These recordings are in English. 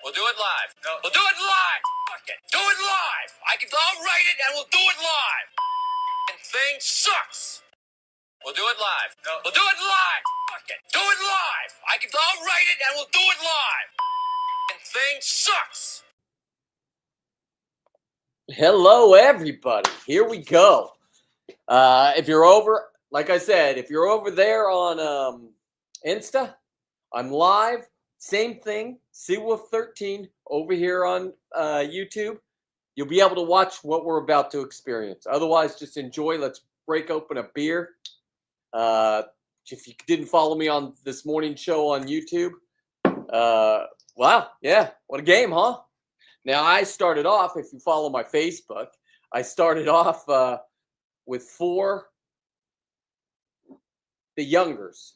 We'll do it live. No. We'll do it live. Fuck it. Do it live. I'll write it and we'll do it live. Thing sucks. We'll do it live. No. We'll do it live. Fuck it. Do it live. I'll write it and we'll do it live. Thing sucks. Hello, everybody. Here we go. If you're over, like I said, if you're over there on Insta, I'm live. Same thing. Seawolf13 over here on YouTube. You'll be able to watch what we're about to experience. Otherwise, just enjoy. Let's break open a beer. If you didn't follow me on this morning show on YouTube, wow, yeah, what a game, huh? Now, I started off, if you follow my Facebook, I started off with the youngers.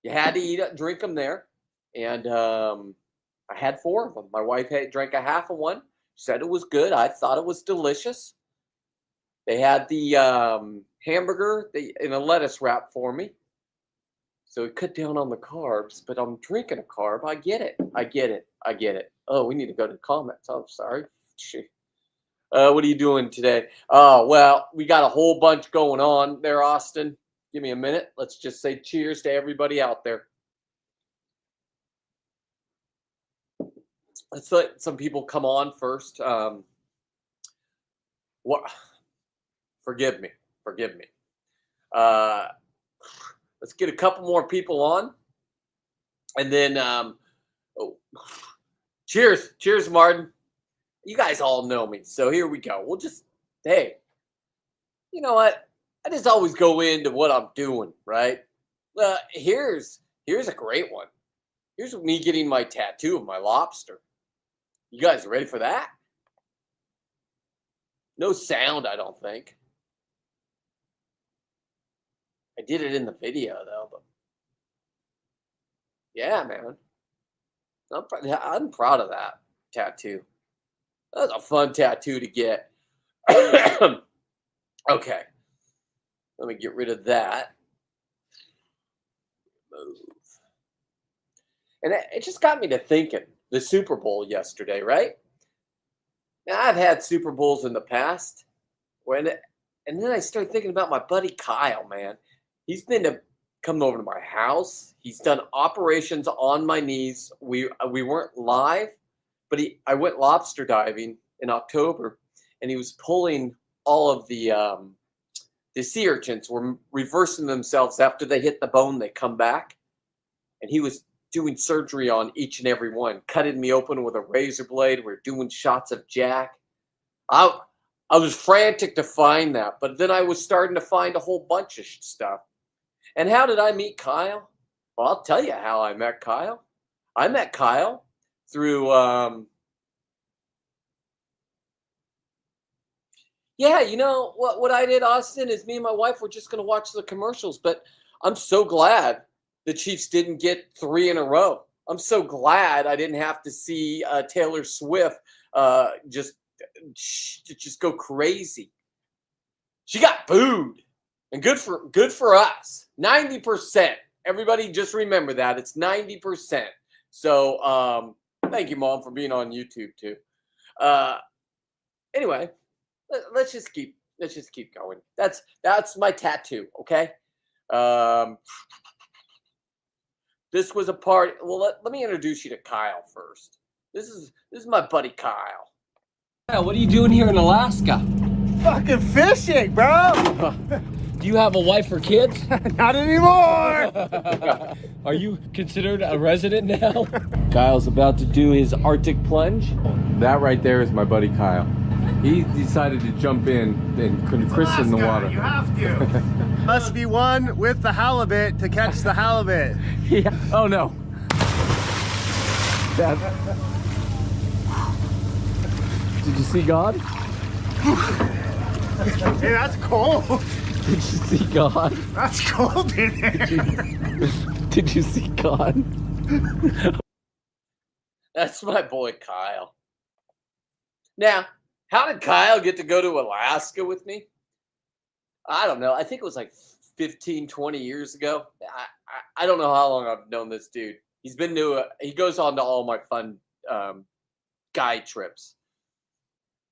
You had to drink them there. And I had 4 of them. My wife drank a half of one. Said it was good. I thought it was delicious. They had the hamburger in a lettuce wrap for me. So it cut down on the carbs, but I'm drinking a carb. I get it. Oh, we need to go to comments. Oh, sorry. What are you doing today? Oh, well, we got a whole bunch going on there, Austin. Give me a minute. Let's just say cheers to everybody out there. Let's let some people come on first. What? Forgive me. Let's get a couple more people on, and then cheers, Martin. You guys all know me, so here we go. We'll just, hey, you know what? I just always go into what I'm doing, right? Here's a great one. Here's me getting my tattoo of my lobster. You guys ready for that? No sound, I don't think. I did it in the video, though. But yeah, man. I'm proud of that tattoo. That was a fun tattoo to get. Okay. Let me get rid of that. Move. And it just got me to thinking. The Super Bowl yesterday, right? Now, I've had Super Bowls in the past. And then I started thinking about my buddy Kyle, man. He's been come over to my house. He's done operations on my knees. We weren't live, but I went lobster diving in October, and he was pulling all of the sea urchins were reversing themselves after they hit the bone. They come back, and he was doing surgery on each and every one, cutting me open with a razor blade. We're doing shots of Jack. I was frantic to find that, but then I was starting to find a whole bunch of stuff. And how did I meet Kyle? Well, I'll tell you how I met Kyle. I met Kyle through, yeah, you know, what I did, Austin, is me and my wife were just going to watch the commercials, but I'm so glad the Chiefs didn't get 3 in a row. I'm so glad I didn't have to see Taylor Swift just go crazy. She got booed, and good for us. 90%. Everybody, just remember that it's 90%. So thank you, Mom, for being on YouTube too. Anyway, let's just keep going. That's my tattoo. Okay. This was a part. Well, let me introduce you to Kyle first. This is my buddy Kyle. Kyle, what are you doing here in Alaska? Fucking fishing, bro. Do you have a wife or kids? Not anymore. Are you considered a resident now? Kyle's about to do his Arctic plunge. That right there is my buddy Kyle. He decided to jump in and christen the water. You have to. Must be one with the halibut to catch the halibut. Yeah. Oh no. Did you see God? Hey, that's cold. Did you see God? That's cold in here. Did you see God? That's my boy Kyle. Now, how did Kyle get to go to Alaska with me? I don't know. I think it was like 15, 20 years ago. I don't know how long I've known this dude. He goes on to all my fun guy trips.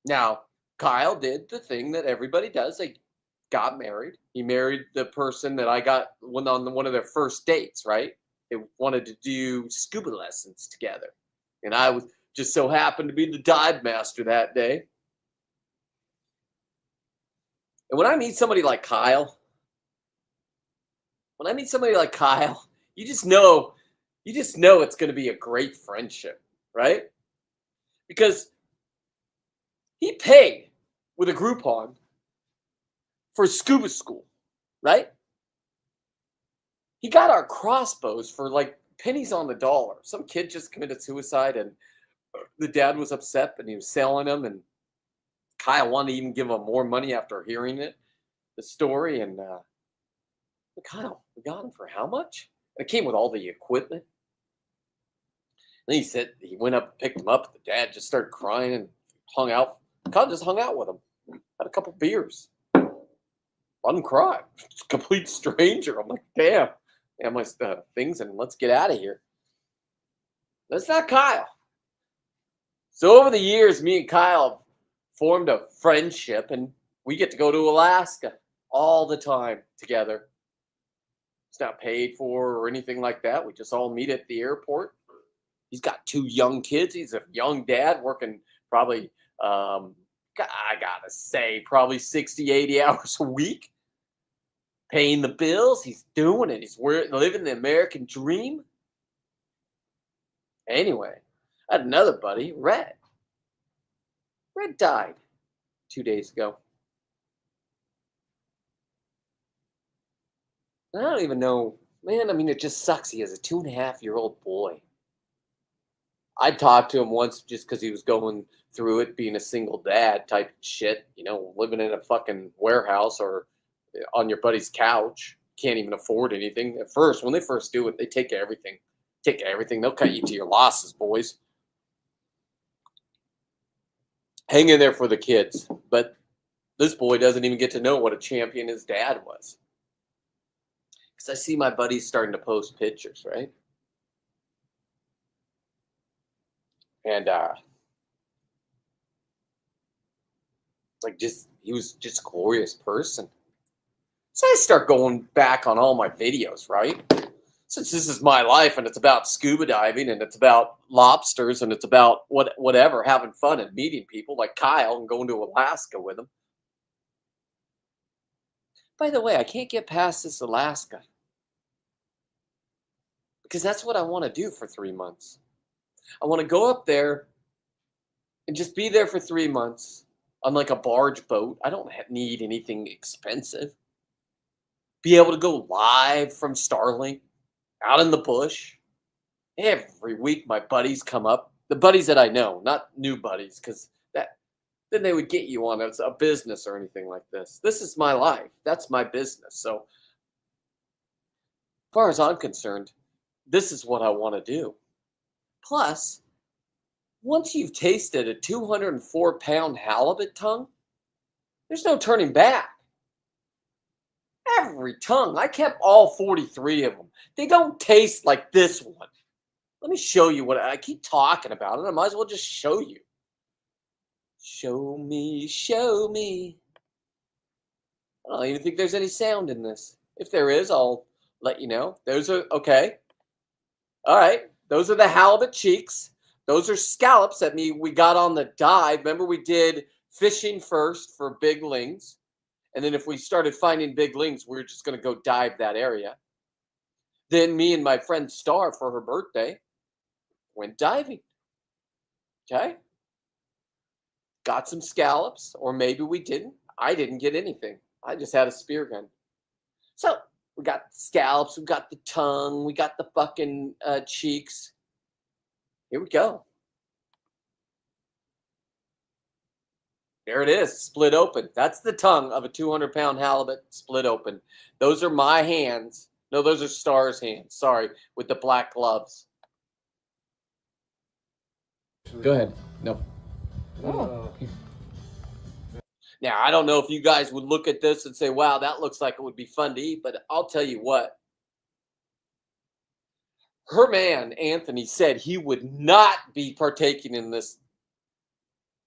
Now, Kyle did the thing that everybody does. They got married. He married the person that I got on one of their first dates, right? They wanted to do scuba lessons together. And I was just so happened to be the dive master that day. And when I meet somebody like Kyle, you just know it's going to be a great friendship, right? Because he paid with a Groupon for scuba school, right? He got our crossbows for like pennies on the dollar. Some kid just committed suicide and the dad was upset and he was selling them, and Kyle wanted to even give him more money after hearing the story. And Kyle, we got him for how much? It came with all the equipment. And he said he went up and picked him up. The dad just started crying and hung out. Kyle just hung out with him, had a couple beers. Let him cry. Complete stranger. I'm like, damn. I have my things and let's get out of here. That's not Kyle. So over the years, me and Kyle have formed a friendship, and we get to go to Alaska all the time together. It's not paid for or anything like that. We just all meet at the airport. He's got 2 young kids. He's a young dad working probably, I gotta say, probably 60, 80 hours a week. Paying the bills. He's doing it. He's living the American dream. Anyway, I had another buddy, Red. Red died 2 days ago. I don't even know, man. I mean, it just sucks. He has a 2.5-year-old boy. I talked to him once just because he was going through it, being a single dad type shit, living in a fucking warehouse or on your buddy's couch. Can't even afford anything. At first, when they first do it, they take everything. They'll cut you to your losses, boys. Hang in there for the kids. But this boy doesn't even get to know what a champion his dad was. Because I see my buddies starting to post pictures, right? And he was just a glorious person. So I start going back on all my videos, right? Since this is my life and it's about scuba diving and it's about lobsters and it's about whatever, having fun and meeting people like Kyle and going to Alaska with him. By the way, I can't get past this Alaska because that's what I want to do for 3 months. I want to go up there and just be there for 3 months on like a barge boat. I don't need anything expensive. Be able to go live from Starlink out in the bush. Every week my buddies come up. The buddies that I know, not new buddies, because then they would get you on a business or anything like this. This is my life. That's my business. So as far as I'm concerned, this is what I want to do. Plus, once you've tasted a 204-pound halibut tongue, there's no turning back. Every tongue. I kept all 43 of them. They don't taste like this one. Let me show you what I keep talking about it. I might as well just show you. Show me, show me. I don't even think there's any sound in this. If there is, I'll let you know. Those are, okay. All right. Those are the halibut cheeks. Those are scallops that we got on the dive. Remember, we did fishing first for big lings. And then if we started finding big lings, we were just going to go dive that area. Then me and my friend Star, for her birthday, went diving. Okay? Got some scallops, or maybe we didn't. I didn't get anything. I just had a spear gun. So we got scallops, we got the tongue, we got the fucking cheeks. Here we go. There it is, split open. That's the tongue of a 200-pound halibut split open. Those are my hands. No, those are Star's hands. Sorry, with the black gloves. Go ahead. No. Oh. Now, I don't know if you guys would look at this and say, wow, that looks like it would be fun to eat, but I'll tell you what. her man, Anthony, said he would not be partaking in this.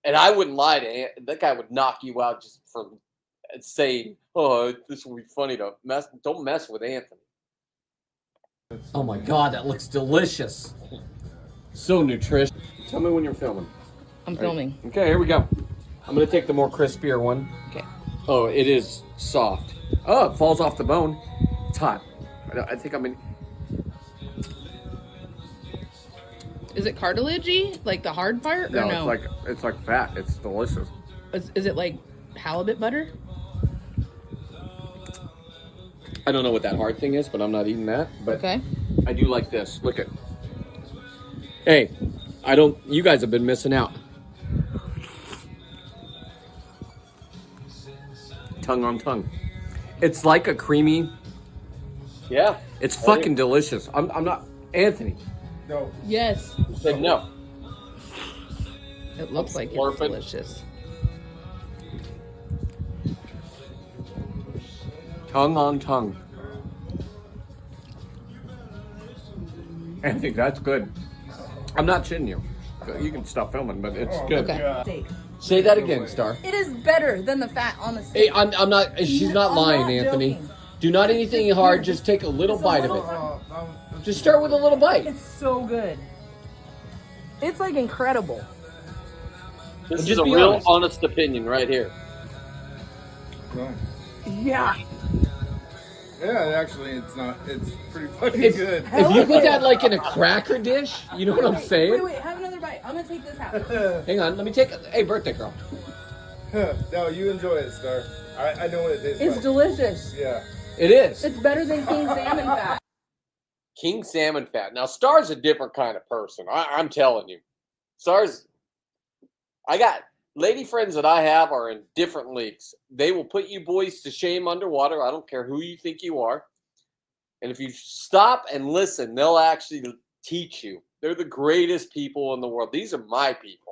And I wouldn't lie to Anthony. That guy would knock you out just for saying, oh, this will be funny to mess. Don't mess with Anthony. Oh my god, that looks delicious. So nutritious. Tell me when you're filming. I'm filming. Okay, here we go. I'm gonna take the more crispier one. Okay. Oh, it is soft. Oh, it falls off the bone. It's hot. I think I'm in. Is it cartilagey, like the hard part, or no? It's like fat. It's delicious. Is it like halibut butter? I don't know what that hard thing is, but I'm not eating that. But Okay. I do like this. Look at. Hey, I don't. You guys have been missing out. Tongue on tongue. It's like a creamy. Yeah. It's fucking delicious. I'm not Anthony. No. Yes. Said no. It looks like it's Slurping. delicious. Tongue on tongue. Anthony, that's good. I'm not shitting you. You can stop filming, but it's good. Okay. Steak. Say that again, Star. It is better than the fat on the Hey, steak. I'm not. She's not I'm lying, not Anthony. joking. Do not anything hard. Just take a little Just a bite little of it. Just start with a little bite. It's so good. It's like incredible. This Just is a be real honest. honest opinion right here. Yeah. Yeah, actually, it's not. It's pretty fucking If, good. if you put that like in a cracker dish, you know what I'm saying? Wait, have another bite. I'm gonna take this out. Hang on, let me take. Hey, birthday girl. No, you enjoy it, Star. I know what it tastes It's like. delicious. Yeah. It is. It's better than king salmon fat. King salmon fat. Now, Star's a different kind of person. I'm telling you. Star's, I got lady friends that I have are in different leagues. They will put you boys to shame underwater. I don't care who you think you are. And if you stop and listen, they'll actually teach you. They're the greatest people in the world. These are my people.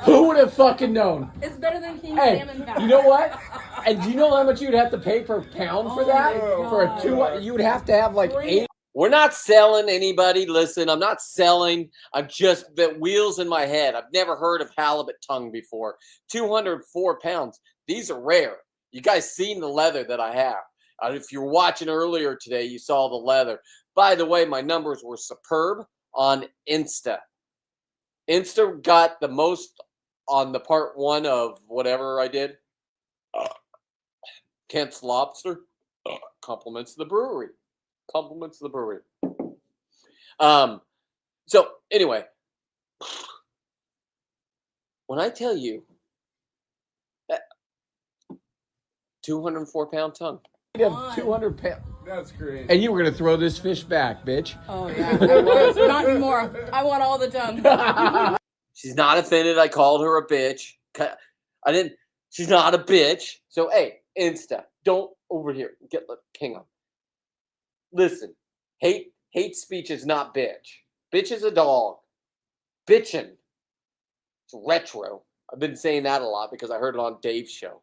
Who would have fucking known? It's better than king Hey, salmon fat. you know what? And do you know how much you'd have to pay per pound for Oh that? my For a God. 2, you'd have to have like 8. We're not selling anybody. Listen, I'm not selling. I'm just the wheels in my head. I've never heard of halibut tongue before. 204 pounds. These are rare. You guys seen the leather that I have. If you're watching earlier today, you saw the leather. By the way, my numbers were superb on Insta. Insta got the most on the part 1 of whatever I did. Kent's Lobster. Compliments the brewery. Compliments the brewery. So anyway, when I tell you that 204-pound tongue. You'd have 200 pounds. That's great. And you were going to throw this fish back, bitch. Oh yeah, I was. Not anymore. I want all the tongue. She's not offended. I called her a bitch. I didn't. She's not a bitch. So hey, Insta, don't over here. Hang on. Listen, hate speech is not bitch. Bitch is a dog. Bitchin'. It's retro. I've been saying that a lot because I heard it on Dave's show.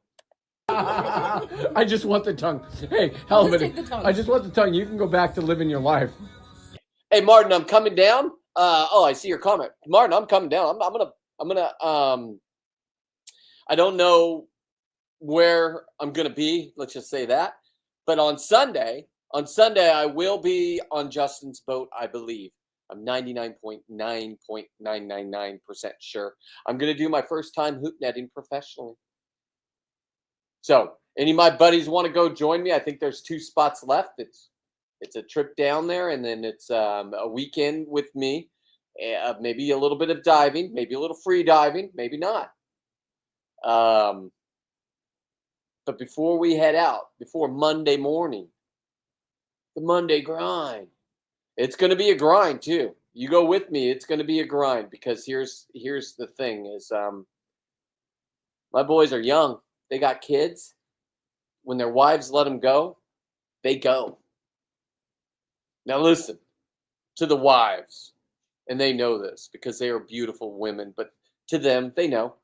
I just want the tongue. Hey, halibut. take the tongue. I just want the tongue. You can go back to living your life. Hey, Martin, I'm coming down. I see your comment. Martin, I'm coming down. I'm gonna I don't know where I'm gonna be. Let's just say that. But on Sunday, I will be on Justin's boat, I believe. I'm 99.999% sure. I'm gonna do my first time hoop netting professionally. So, any of my buddies want to go join me? I think there's 2 spots left. It's a trip down there, and then it's a weekend with me. Maybe a little bit of diving, maybe a little free diving, maybe not. But before we head out, before Monday morning, the Monday grind, it's going to be a grind too. You go with me, it's going to be a grind because here's the thing is my boys are young. They got kids. When their wives let them go, they go. Now listen to the wives, and they know this because they are beautiful women, but to them, they know.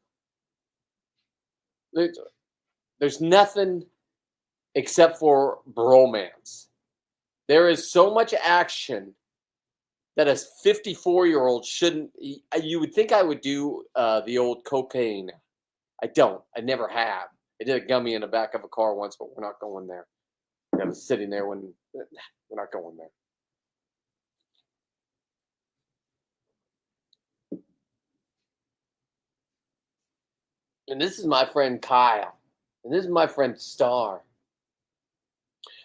There's nothing except for bromance There is so much action that a 54-year-old shouldn't. You would think I would do the old cocaine. I don't. I never have. I did a gummy in the back of a car once, but we're not going there. I was sitting there when we're not going there. And this is my friend Kyle. And this is my friend Star.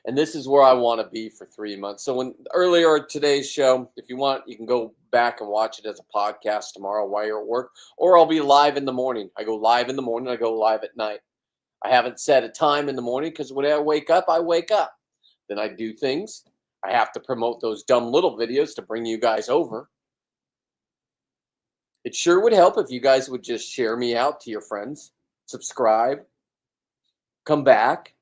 And this is where I want to be for 3 months. So when earlier today's show, if you want, you can go back and watch it as a podcast tomorrow while you're at work, or I'll be live in the morning. I go live in the morning. I go live at night. I haven't set a time in the morning because when I wake up, I wake up. Then I do things. I have to promote those dumb little videos to bring you guys over. It sure would help if you guys would just share me out to your friends, subscribe, come back,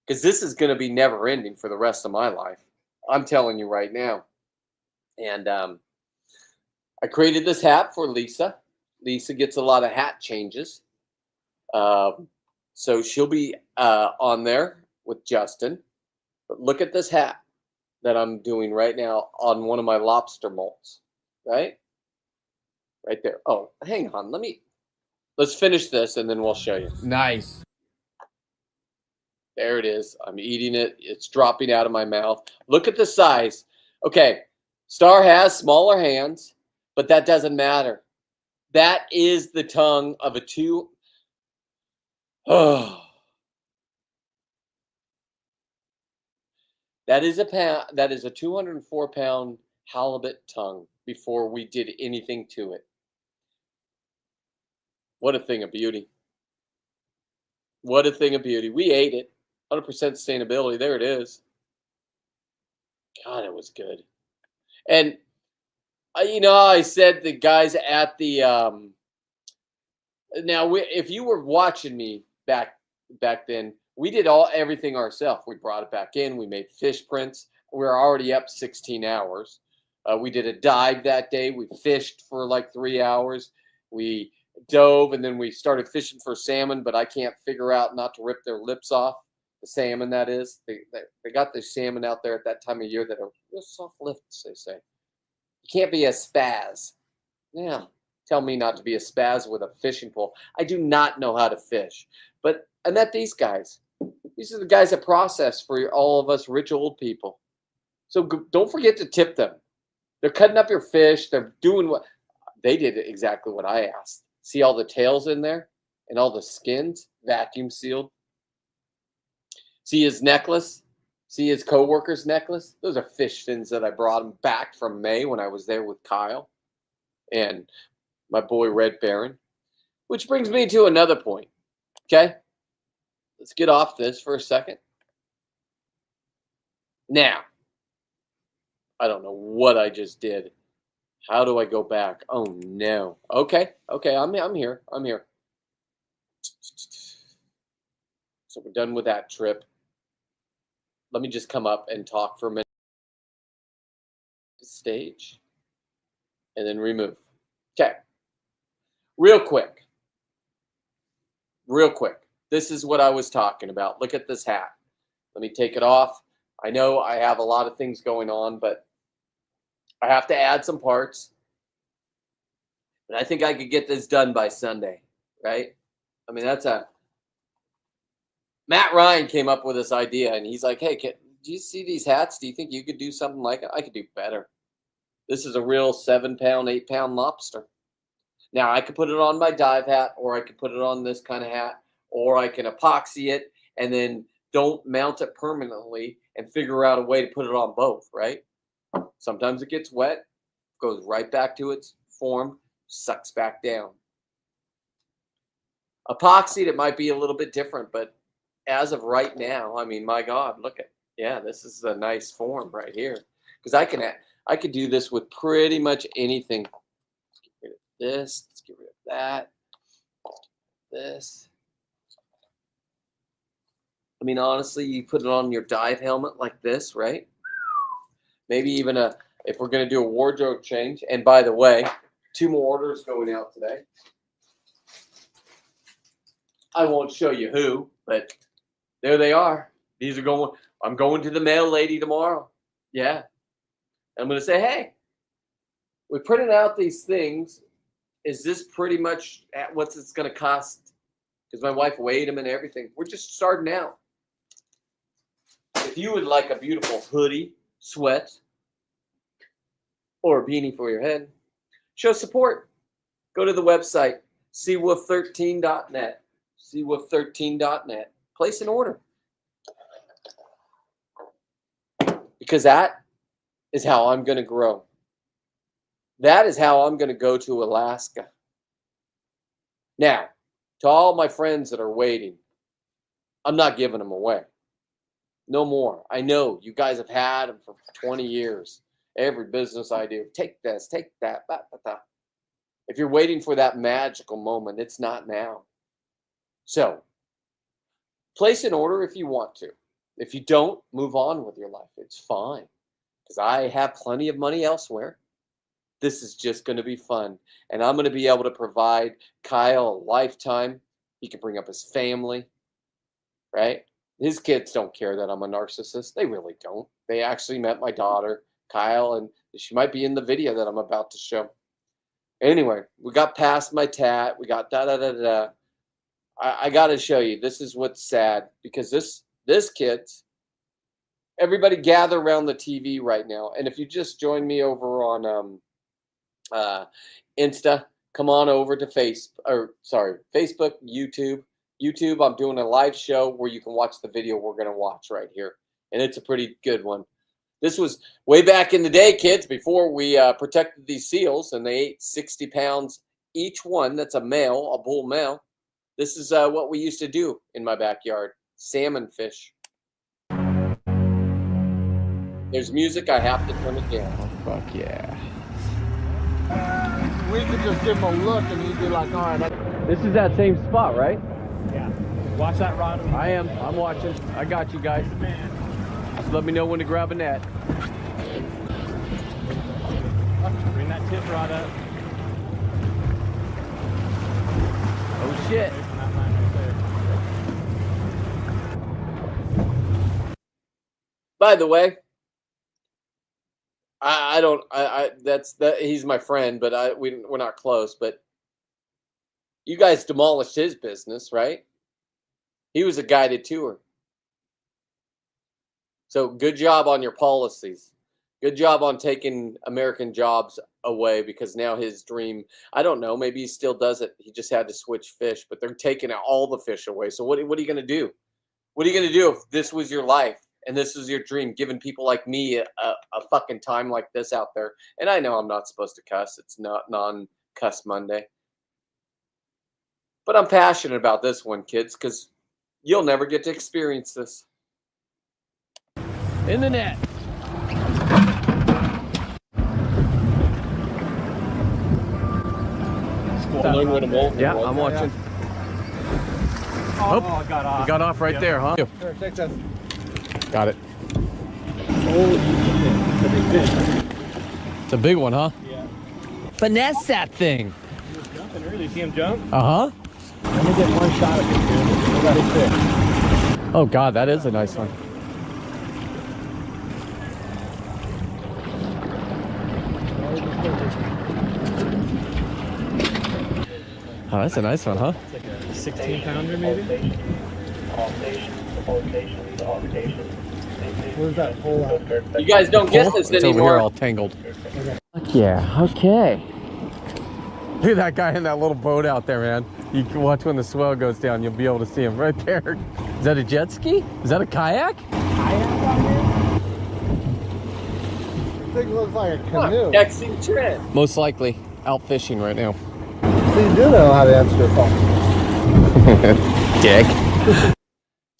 because this is going to be never ending for the rest of my life. I'm telling you right now. And I created this hat for Lisa. Lisa gets a lot of hat changes. So she'll be on there with Justin. But look at this hat that I'm doing right now on one of my lobster molds, right? Right there. Oh, hang on. Let's finish this and then we'll show you. Nice. There it is. I'm eating it. It's dropping out of my mouth. Look at the size. Okay. Star has smaller hands, but that doesn't matter. That is the tongue of a That is a 204-pound halibut tongue before we did anything to it. What a thing of beauty. What a thing of beauty. We ate it. 100% sustainability. There it is. God, it was good. And, I said the guys at the, if you were watching me back then, we did everything ourselves. We brought it back in. We made fish prints. We were already up 16 hours. We did a dive that day. We fished for like 3 hours. We dove, and then we started fishing for salmon, but I can't figure out not to rip their lips off. The salmon, that is. They got the salmon out there at that time of year that are real soft lips, they say. You can't be a spaz. Yeah, tell me not to be a spaz with a fishing pole. I do not know how to fish. But I met these guys. These are the guys that process for all of us rich old people. So don't forget to tip them. They're cutting up your fish. They're doing what they did exactly what I asked. See all the tails in there and all the skins vacuum sealed. See his necklace? See his coworker's necklace? Those are fish fins that I brought him back from May when I was there with Kyle and my boy Red Baron. Which brings me to another point. Okay? Let's get off this for a second. Now, I don't know what I just did. How do I go back? Oh, no. Okay, I'm here. I'm here. So we're done with that trip. Let me just come up and talk for a minute. Stage. And then remove. Okay. Real quick. This is what I was talking about. Look at this hat. Let me take it off. I know I have a lot of things going on, but I have to add some parts. And I think I could get this done by Sunday, right? I mean, Matt Ryan came up with this idea, and he's like, hey, do you see these hats? Do you think you could do something like it? I could do better. This is a real 7-pound, 8-pound lobster. Now, I could put it on my dive hat, or I could put it on this kind of hat, or I can epoxy it and then don't mount it permanently and figure out a way to put it on both, right? Sometimes it gets wet, goes right back to its form, sucks back down. Epoxied, it might be a little bit different, but as of right now, I mean, my God, look at, yeah, this is a nice form right here. Because I could do this with pretty much anything. Let's get rid of this. Let's get rid of that. This. I mean, honestly, you put it on your dive helmet like this, right? Maybe even if we're going to do a wardrobe change. And by the way, 2 more orders going out today. I won't show you who, but there they are. These are going. I'm going to the mail lady tomorrow. Yeah. I'm going to say, hey, we printed out these things. Is this pretty much at what it's going to cost? Because my wife weighed them and everything. We're just starting out. If you would like a beautiful hoodie, sweat, or a beanie for your head, show support. Go to the website, seawolf13.net. seawolf13.net. Place an order. Because that is how I'm going to grow. That is how I'm going to go to Alaska. Now, to all my friends that are waiting, I'm not giving them away. No more. I know you guys have had them for 20 years. Every business I do, take this, take that. Blah, blah, blah. If you're waiting for that magical moment, it's not now. So, place an order if you want to. If you don't, move on with your life. It's fine. Because I have plenty of money elsewhere. This is just going to be fun. And I'm going to be able to provide Kyle a lifetime. He can bring up his family, right? His kids don't care that I'm a narcissist. They really don't. They actually met my daughter, Kyle, and she might be in the video that I'm about to show. Anyway, we got past my tat. We got da-da-da-da. I got to show you. This is what's sad. Because this kids, everybody gather around the TV right now. And if you just join me over on Insta, come on over to Facebook, YouTube. YouTube, I'm doing a live show where you can watch the video we're going to watch right here. And it's a pretty good one. This was way back in the day, kids, before we protected these seals, and they ate 60 pounds each one. That's a male, a bull male. This is what we used to do in my backyard. Salmon fish. There's music. I have to turn it down. Oh, fuck yeah. We could just give him a look and he'd be like, all right. This is that same spot, right? Yeah. Watch that rod. I am. I'm watching. I got you guys. Just let me know when to grab a net. Bring that tip rod up. Oh, shit. By the way, he's my friend, but we're not close. But you guys demolished his business, right? He was a guided tour. So good job on your policies. Good job on taking American jobs away, because now his dream, I don't know, maybe he still does it. He just had to switch fish, but they're taking all the fish away. So what are you going to do? What are you going to do if this was your life and this was your dream, giving people like me a fucking time like this out there? And I know I'm not supposed to cuss. It's not non-cuss Monday. But I'm passionate about this one, kids, because you'll never get to experience this. In the net. Yeah, I'm watching. Oh, I got off. You got off right there, huh? Here, take this. Got it. It's a big one, huh? Yeah. Finesse that thing. He was jumping early. See him jump? Uh-huh. Let me get one shot of it, dude. We got a fish. Oh, God, that is a nice one. Oh, that's a nice one, huh? It's like a 16-pounder, maybe? Where's that hole at? You guys don't get this It's anymore. over here all tangled. Fuck yeah, okay. Look at that guy in that little boat out there, man. You can watch when the swell goes down. You'll be able to see him right there. Is that a jet ski? Is that a kayak? Kayak out here? This thing looks like a canoe. Texting Trent. Most likely out fishing right now. So you do know how to answer a phone. Dick.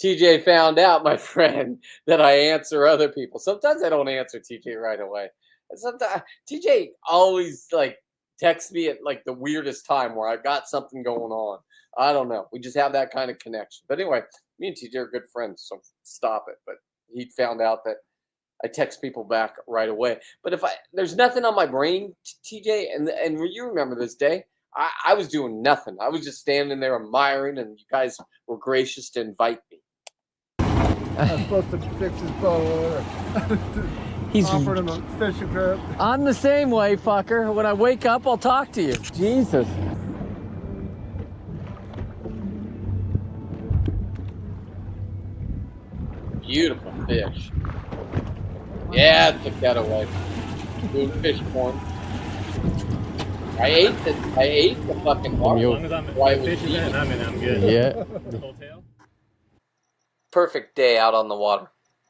TJ found out, my friend, that I answer other people. Sometimes I don't answer TJ right away. And sometimes TJ always texts me at the weirdest time where I've got something going on. I don't know. We just have that kind of connection. But anyway, me and TJ are good friends, so stop it. But he found out that I text people back right away. But if there's nothing on my brain, TJ, and you remember this day, I was doing nothing. I was just standing there admiring, and you guys were gracious to invite me. I'm supposed to fix his boat. He's offered him a fishing trip. I'm the same way, fucker. When I wake up, I'll talk to you. Jesus. Beautiful fish. Yeah, took that away. Doing fish porn. I ate the fucking As heart. long as I'm Why it was fishing eating. and I'm in, I'm good. Yeah. Whole tail? Perfect day out on the water.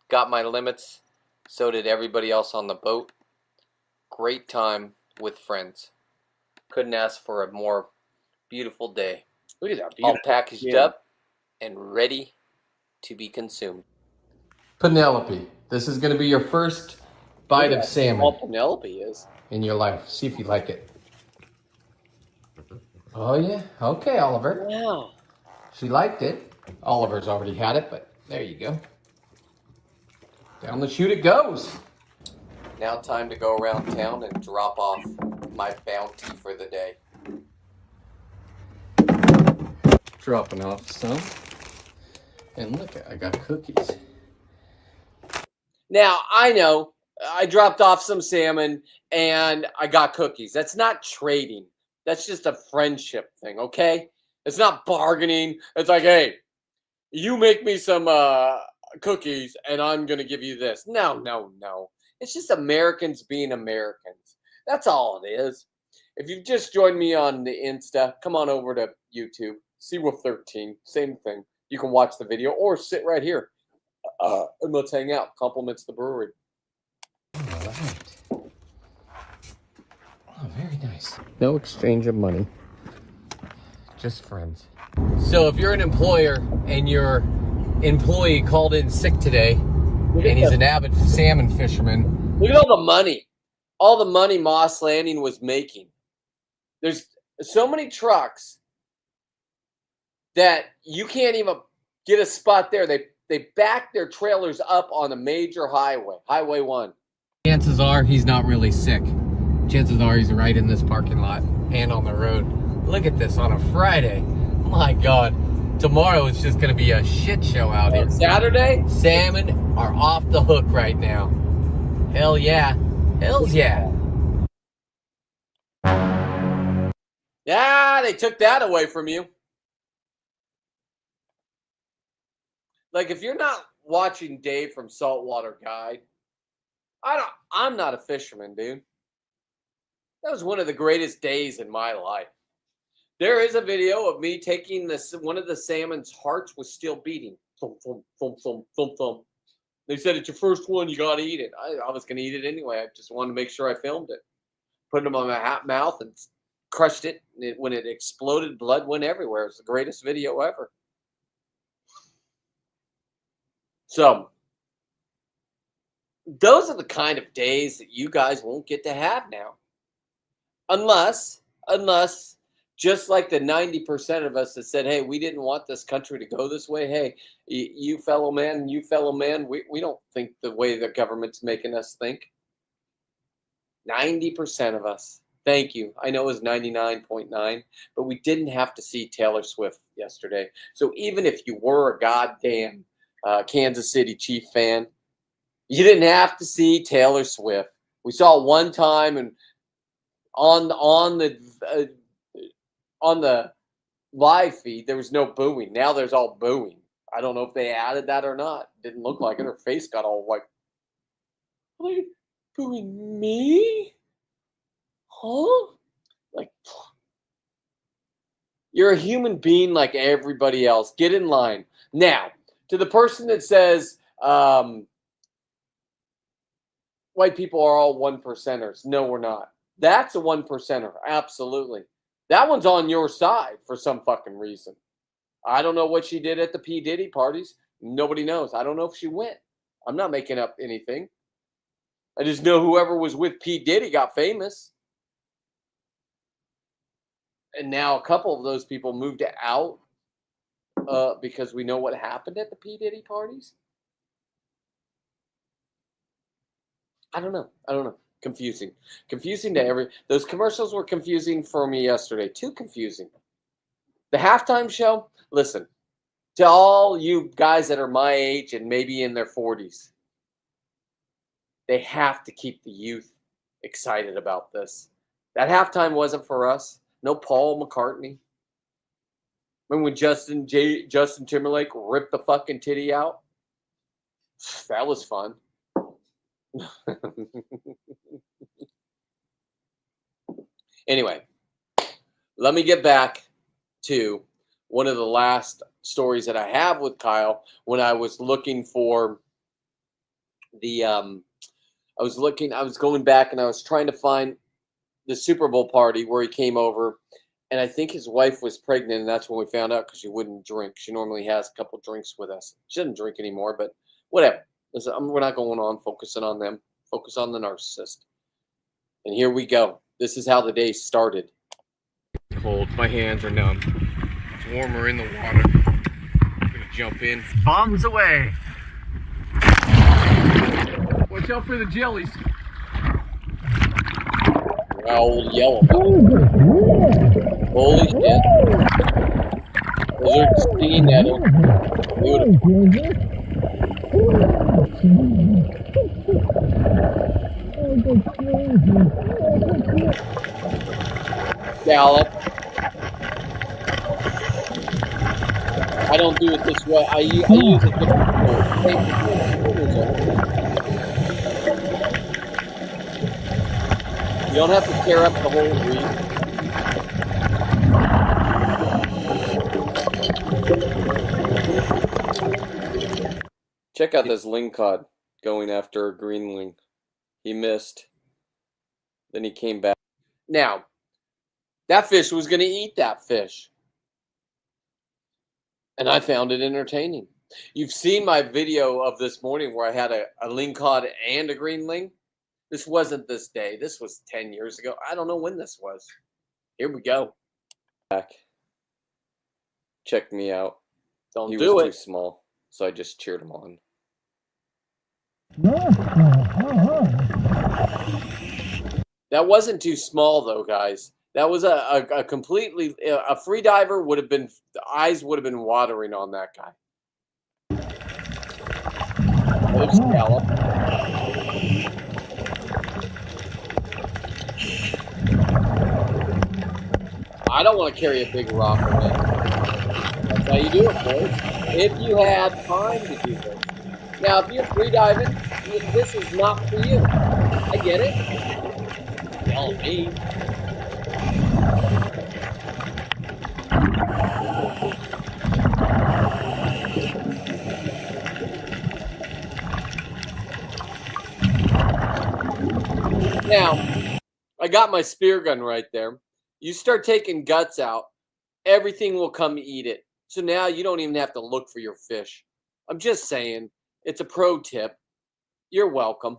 Got my limits. So did everybody else on the boat. Great time with friends. Couldn't ask for a more beautiful day. Look at that. All packaged up and ready to be consumed. Penelope, this is going to be your first bite of salmon All Penelope is. in your life. See if you like it. Oh, yeah. Okay, Oliver. Wow. She liked it. Oliver's already had it, but there you go. Down the chute it goes. Now time to go around town and drop off my bounty for the day. Dropping off some. And look, I got cookies. Now, I know I dropped off some salmon and I got cookies. That's not trading. That's just a friendship thing, okay? It's not bargaining. It's like, hey, you make me some cookies and I'm going to give you this. No. It's just Americans being Americans. That's all it is. If you've just joined me on the Insta, come on over to YouTube. Seawolf13, same thing. You can watch the video or sit right here and let's hang out. Compliments the brewery. All right. Oh, very nice. No exchange of money. Just friends. So if you're an employer and your employee called in sick today, and he's an avid salmon fisherman. Look at all the money Moss Landing was making. There's so many trucks that you can't even get a spot there. They back their trailers up on a major highway, Highway 1. Chances are he's not really sick. Chances are he's right in this parking lot and on the road. Look at this on a Friday. My God. Tomorrow it's just going to be a shit show out here. Saturday? Salmon are off the hook right now. Hell yeah. Hells yeah. Yeah, they took that away from you. Like, if you're not watching Dave from Saltwater Guide, I'm not a fisherman, dude. That was one of the greatest days in my life. There is a video of me taking this. One of the salmon's hearts was still beating. Thump, thump, thump, thump, thump, thump. They said, it's your first one, you got to eat it. I was going to eat it anyway. I just wanted to make sure I filmed it. Put them on my mouth and crushed it. When it exploded, blood went everywhere. It's the greatest video ever. So, those are the kind of days that you guys won't get to have now. Unless, just like the 90% of us that said, hey, we didn't want this country to go this way. Hey, you fellow man, we don't think the way the government's making us think. 90% of us. Thank you. I know it was 99.9, but we didn't have to see Taylor Swift yesterday. So even if you were a goddamn Kansas City Chief fan, you didn't have to see Taylor Swift. We saw it one time and on the live feed, there was no booing. Now there's all booing. I don't know if they added that or not. Didn't look like it. Her face got all like, are they booing me? Huh? Like, you're a human being like everybody else. Get in line. Now, to the person that says white people are all 1%ers. No, we're not. That's a 1%er. Absolutely. That one's on your side for some fucking reason. I don't know what she did at the P. Diddy parties. Nobody knows. I don't know if she went. I'm not making up anything. I just know whoever was with P. Diddy got famous. And now a couple of those people moved out because we know what happened at the P. Diddy parties. I don't know. Confusing to those commercials were confusing for me yesterday. Too confusing. The halftime show, listen, to all you guys that are my age and maybe in their 40s, They have to keep the youth excited about this. That halftime wasn't for us. No Paul McCartney. Remember when Justin Timberlake ripped the fucking titty out? That was fun. Anyway, let me get back to one of the last stories that I have with Kyle when I was looking for the I was going back and I was trying to find the Super Bowl party where he came over, and I think his wife was pregnant, and that's when we found out because she wouldn't drink. She normally has a couple drinks with us. She doesn't drink anymore, but whatever. We're not going on focusing on them. Focus on the narcissist. And here we go. This is how the day started. Cold. My hands are numb. It's warmer in the water. I'm gonna jump in. Bombs away. Watch out for the jellies. Old yellow. Holy shit. Those are stinging nettles. Beautiful. Scallop. I don't do it this way. I use a different tool. You don't have to tear up the whole reef. Check out this lingcod going after a greenling. He missed. Then he came back. Now, that fish was going to eat that fish. And I found it entertaining. You've seen my video of this morning where I had a lingcod and a greenling. This wasn't this day. This was 10 years ago. I don't know when this was. Here we go. Back. Check me out. He was too small, so I just cheered him on. That wasn't too small, though, guys. That was a completely a free diver would have been. The eyes would have been watering on that guy. Another scallop. I don't want to carry a big rock away. That's how you do it, boys. If you had time to do this. Now, if you're free diving, this is not for you. I get it. Yell at me. Now, I got my spear gun right there. You start taking guts out, everything will come eat it. So now you don't even have to look for your fish. I'm just saying, it's a pro tip. You're welcome.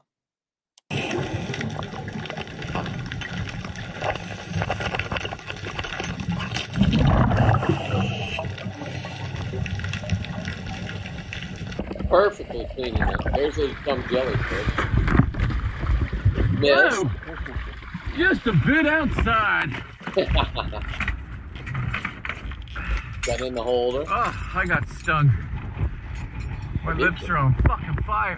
Perfectly cleaning it. There's some jellyfish. Miss. Whoa. Just a bit outside. Got in the holder. Oh, I got stung. My lips are on fucking fire.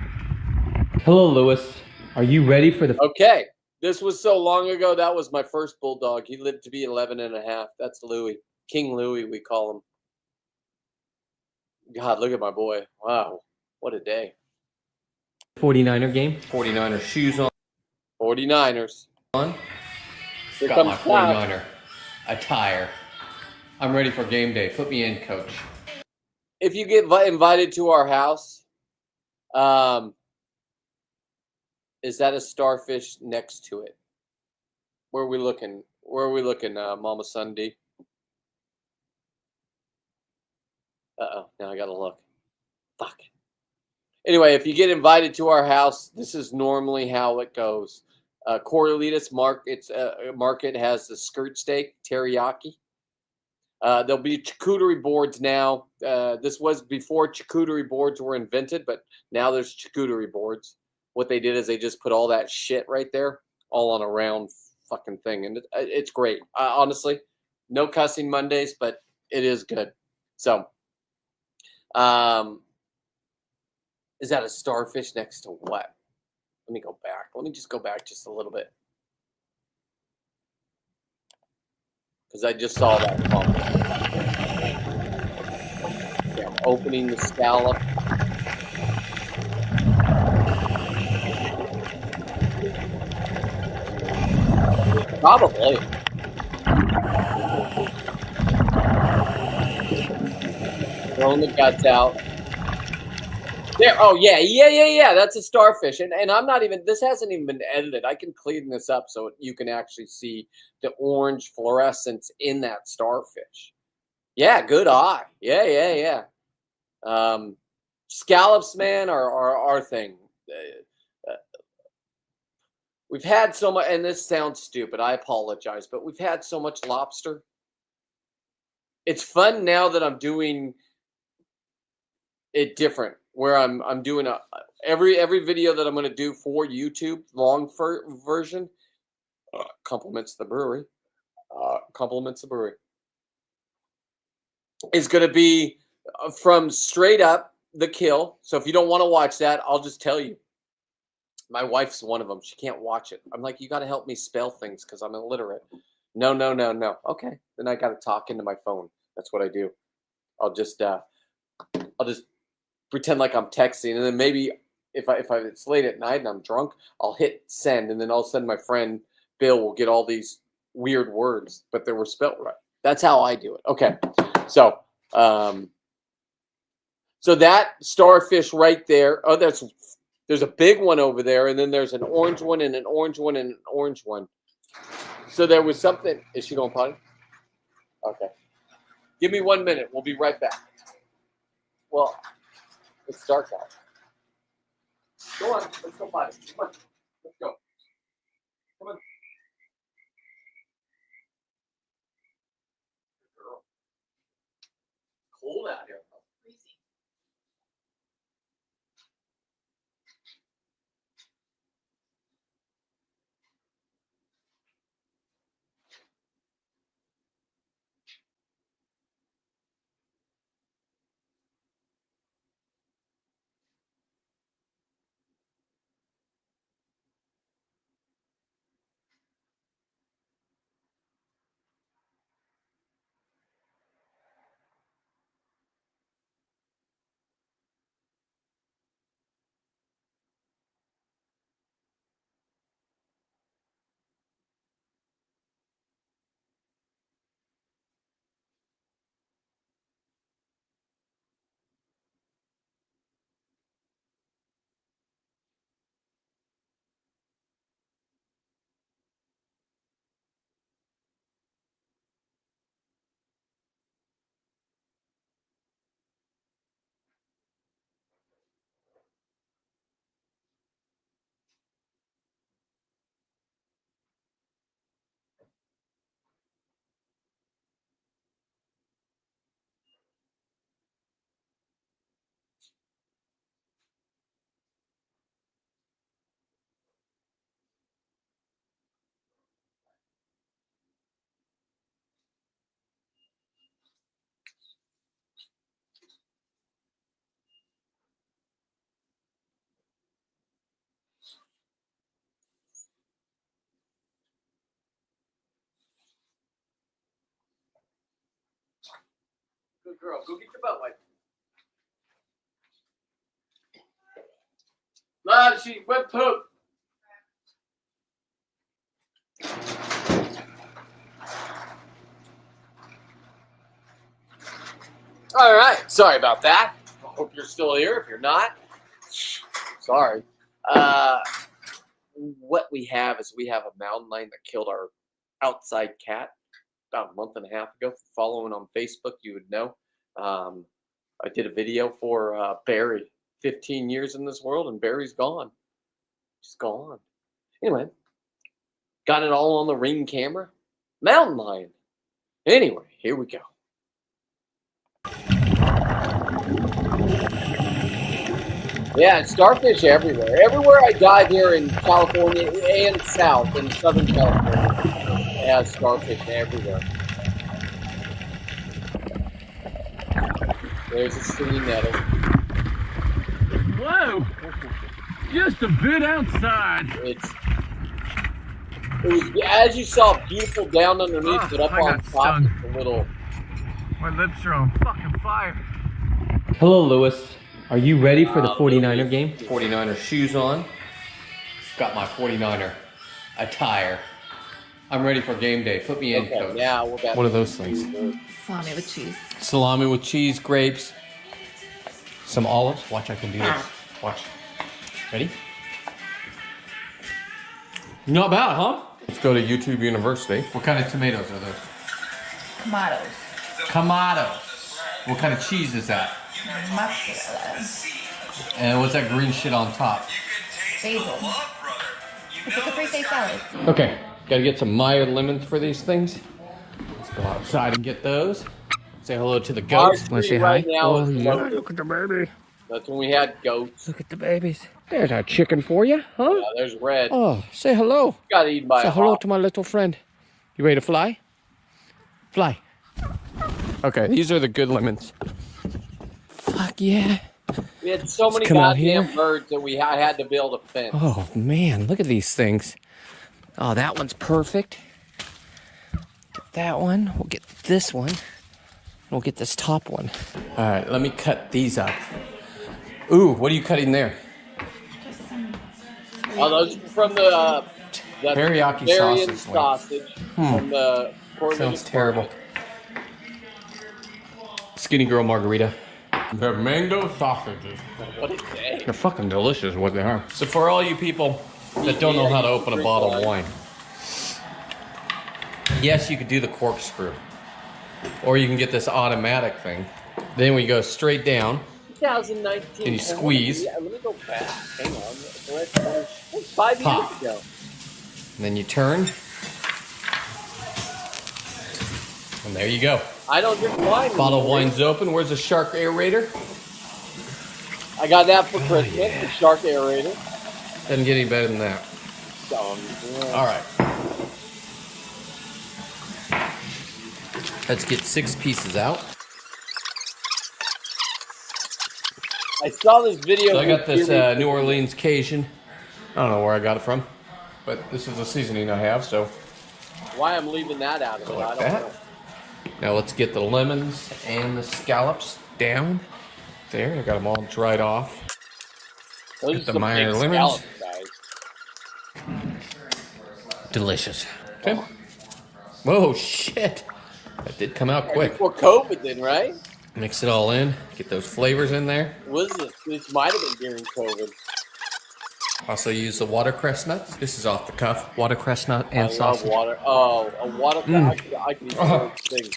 Hello, Lewis. Are you ready for the... Okay. This was so long ago. That was my first bulldog. He lived to be 11 and a half. That's Louie. King Louie, we call him. God, look at my boy. Wow. What a day. 49er game? 49er shoes on. 49ers. Here Got comes my 49er attire. I'm ready for game day. Put me in, coach. If you get invited to our house, is that a starfish next to it? Where are we looking? Mama Sunday? Uh-oh, now I gotta look. Fuck. Anyway, if you get invited to our house, this is normally how it goes. Corralitas Market has the skirt steak teriyaki. There'll be charcuterie boards now. This was before charcuterie boards were invented, but now there's charcuterie boards. What they did is they just put all that shit right there, all on a round fucking thing, and it's great. Honestly, no cussing Mondays, but it is good. So, is that a starfish next to what? Let me go back. Let me just go back just a little bit. Because I just saw that pump. Yeah, I'm opening the scallop. Probably. Throwing the guts out. There. Oh, yeah. That's a starfish. And I'm not even, this hasn't even been edited. I can clean this up so you can actually see the orange fluorescence in that starfish. Yeah, good eye. Yeah. Scallops, man, are our thing. We've had so much, and this sounds stupid. I apologize, but we've had so much lobster. It's fun now that I'm doing it different, where I'm doing every video that I'm going to do for YouTube, long version, compliments the brewery, is going to be from straight up the kill. So if you don't want to watch that, I'll just tell you. My wife's one of them. She can't watch it. I'm like, you got to help me spell things because I'm illiterate. No. Okay, then I got to talk into my phone. That's what I do. I'll just pretend like I'm texting, and then maybe if it's late at night and I'm drunk, I'll hit send, and then all of a sudden my friend Bill will get all these weird words, but they were spelled right. That's how I do it. Okay, so so that starfish right there. Oh, there's a big one over there, and then there's an orange one and an orange one and an orange one. So there was something. Is she going potty? Okay. Give me 1 minute. We'll be right back. Well, it's dark out. Go on. Let's go potty. Come on. Let's go. Come on. Good girl. Cold out here. Good girl. Go get your butt wiped. Love, she went poop. All right. Sorry about that. Hope you're still here. If you're not, sorry. What we have is we have a mountain lion that killed our outside cat about a month and a half ago. Following on Facebook, you would know. I did a video for Barry. 15 years in this world, and Barry's gone. She's gone. Anyway, got it all on the Ring camera. Mountain lion. Anyway, here we go. Yeah, starfish everywhere. Everywhere I dive here in California and south, in Southern California, it has starfish everywhere. There's a sea nettle. Whoa! Just a bit outside. It was, as you saw, beautiful down underneath, but up I on got top, stung. it's a little. My lips are on fucking fire. Hello, Lewis. Are you ready for the 49er Lewis. game? 49er shoes on. Got my 49er attire. I'm ready for game day. Put me in, Okay, coach. now we're back. What are those things? Salami with cheese. Salami with cheese, grapes, some olives. Watch, I can do this. Watch. Ready? Not bad, huh? Let's go to YouTube University. What kind of tomatoes are those? Tomatoes. Kamado. What kind of cheese is that? Mozzarella. And what's that green shit on top? Basil. It's a caprese salad. Okay, gotta get some Meyer lemons for these things. Let's go outside and get those. Say hello to the goats. Our tree right now is yeah. loaded. Look at the baby. That's when we had goats. Look at the babies. There's our chicken for you, huh? Yeah, there's red. Oh, say hello. Got eaten by Say a hello hawk. to my little friend. You ready to fly? Fly. Okay, these are the good lemons. Fuck yeah. We had so many come out goddamn here. birds that I had to build a fence. Oh man, look at these things. Oh, that one's perfect. Get that one. We'll get this one. We'll get this top one. All right, let me cut these up. Ooh, what are you cutting there? Oh, those are from the Teriyaki Bavarian sausage. sausage from the Sounds terrible. Skinny girl margarita. They're mango sausages. What is that? They're fucking delicious, what they are. So for all you people that don't know how to open a bottle of wine, yes, you could do the corkscrew, or you can get this automatic thing. Then we go straight down. 2019. And you squeeze. Yeah, let me go back. Hang on. That's 5 Pop. years ago. And then you turn. And there you go. I don't drink wine. Bottle of anymore. wine's open. Where's the shark aerator? I got that for Christmas. The shark aerator. Doesn't get any better than that. Yeah. All right. Let's get 6 pieces out. I saw this video. So I got this with New Orleans Cajun. I don't know where I got it from, but this is a seasoning I have, so Why I'm leaving that out of it, like I don't that. know. Now let's get the lemons and the scallops down. There, I got them all dried off. Those Get are the some Meyer big lemons. scallops, guys. Delicious. Okay. Whoa, shit. That did come out quick. Before COVID, then, right? Mix it all in. Get those flavors in there. Was it? This might have been during COVID. Also use the watercress nuts. This is off the cuff. Watercress nut and I sausage. love water. Oh, a watercress. I can eat the whole thing.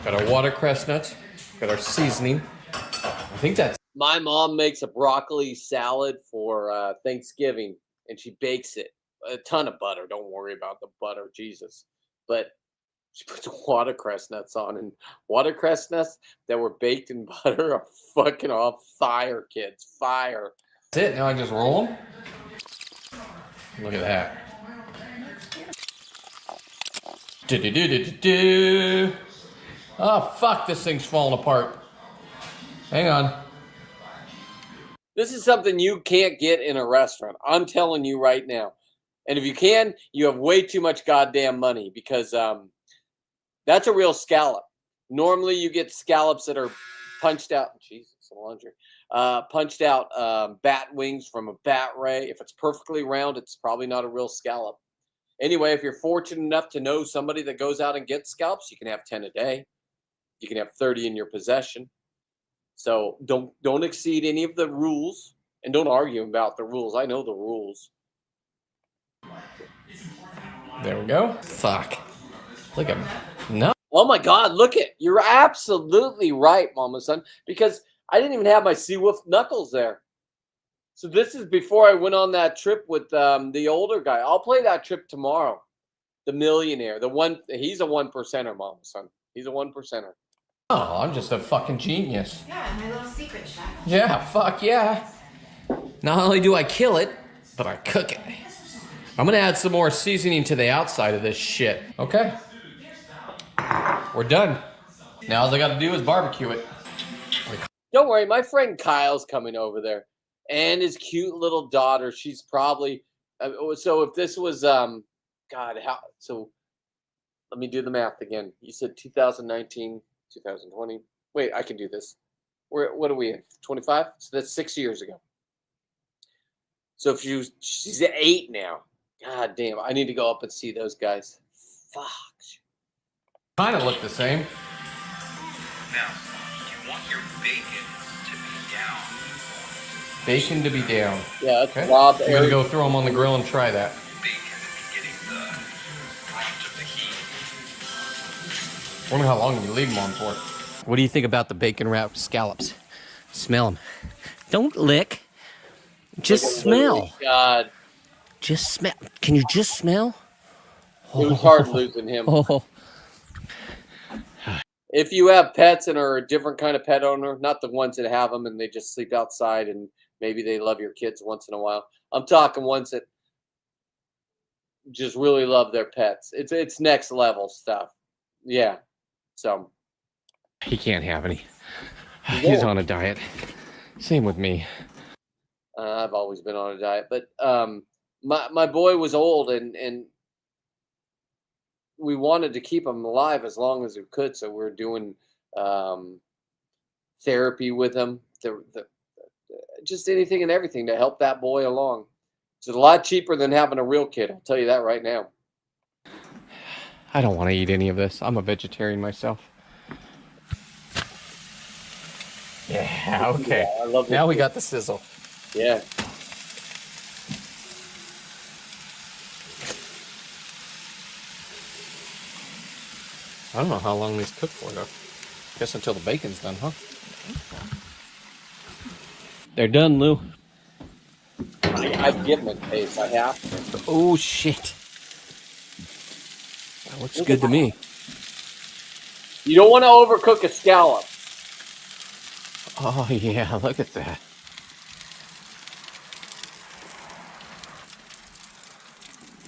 Got our watercress nuts. Got our seasoning. I think that's My mom makes a broccoli salad for Thanksgiving, and she bakes it. A ton of butter. Don't worry about the butter, Jesus. But she puts watercress nuts on, and watercress nuts that were baked in butter are fucking off fire, kids. Fire. it. Now I just roll them. Look at that. Do-do-do-do-do-do. Oh, fuck, this thing's falling apart. Hang on. This is something you can't get in a restaurant. I'm telling you right now. And if you can, you have way too much goddamn money because that's a real scallop. Normally you get scallops that are punched out. Jesus, the laundry. Punched out bat wings from a bat ray. If it's perfectly round, it's probably not a real scallop. Anyway, if you're fortunate enough to know somebody that goes out and gets scallops, you can have 10 a day. You can have 30 in your possession. So don't exceed any of the rules, and don't argue about the rules. I know the rules. There we go. Fuck. Look at me. No. Oh my God, look it. You're absolutely right, Mama Son, because I didn't even have my Seawolf knuckles there. So this is before I went on that trip with the older guy. I'll play that trip tomorrow. The millionaire. He's a 1%er, Mama Son. He's a 1%er. Oh, I'm just a fucking genius. Yeah, my little secret chef. Yeah, fuck yeah. Not only do I kill it, but I cook it. I'm gonna add some more seasoning to the outside of this shit. Okay. We're done. Now all I gotta do is barbecue it. Don't worry, my friend Kyle's coming over there. and his cute little daughter. She's probably so. If this was God, how so? Let me do the math again. You said 2019, 2020. Wait, I can do this. What are we in? 25? So that's 6 years ago. So if she's 8 now. God damn, I need to go up and see those guys. Fuck. Kind of look the same. Now, you want your bacon to be down. Bacon to be down. Yeah, that's Okay. Rob. I'm gonna go throw them on the grill and try that. Bacon is getting the brunt of the heat. Wonder how long you leave them on for. What do you think about the bacon wrapped scallops? Smell them. Don't lick. Just smell. God, Just smell. Can you just smell? it was hard losing him. Oh. If you have pets and are a different kind of pet owner, not the ones that have them and they just sleep outside and maybe they love your kids once in a while. I'm talking ones that just really love their pets. It's next level stuff. Yeah. So He can't have any. He's on a diet. Same with me. I've always been on a diet, but my boy was old and we wanted to keep him alive as long as we could, so we're doing therapy with him, just anything and everything to help that boy along. It's a lot cheaper than having a real kid. I'll tell you that right now. I don't want to eat any of this. I'm a vegetarian myself. Yeah, okay. Yeah, I love Now this. we got the sizzle. Yeah. I don't know how long these cook for though. Guess until the bacon's done, huh? They're done, Lou. I'd give him a taste. I have to. Oh shit. That looks good to me. You don't want to overcook a scallop. Oh yeah, look at that.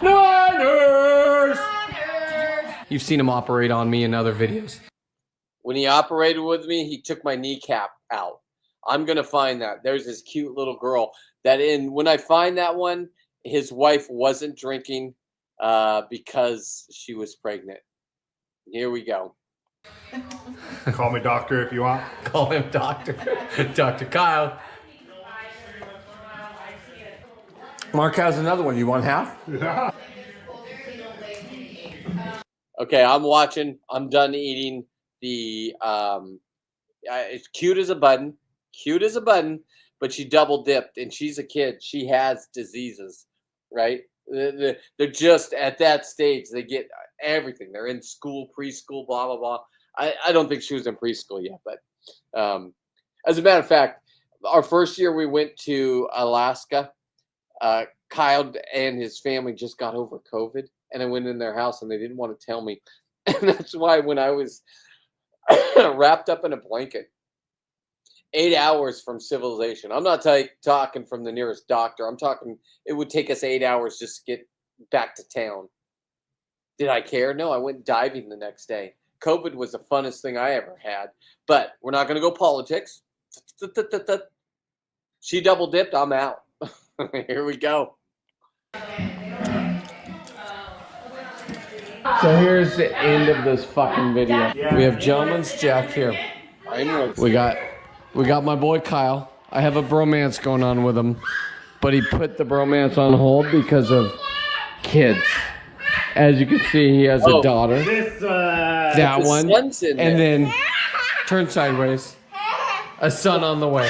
Niners! You've seen him operate on me in other videos. When he operated with me, he took my kneecap out. I'm gonna find that. There's this cute little girl when I find that one, his wife wasn't drinking because she was pregnant. Here we go. Call me doctor if you want. Call him Doctor. Dr. Kyle. Mark has another one. You want half? Yeah. Okay, I'm watching. I'm done eating the. It's cute as a button. Cute as a button, but she double dipped, and she's a kid. She has diseases, right? They're just at that stage. They get everything. They're in school, preschool, blah blah blah. I don't think she was in preschool yet, but as a matter of fact, our first year we went to Alaska. Kyle and his family just got over COVID, and I went in their house and they didn't want to tell me, and that's why when I was wrapped up in a blanket, 8 hours from civilization. I'm not talking from the nearest doctor. I'm talking it would take us 8 hours just to get back to town. Did I care? No, I went diving the next day. COVID was the funnest thing I ever had, but we're not going to go politics. She double dipped. I'm out. Here we go. So here's the end of this fucking video. We have Gentleman's Jack here. We got my boy Kyle. I have a bromance going on with him, but he put the bromance on hold because of kids. As you can see, he has a daughter. That one. And then turn sideways. A son on the way.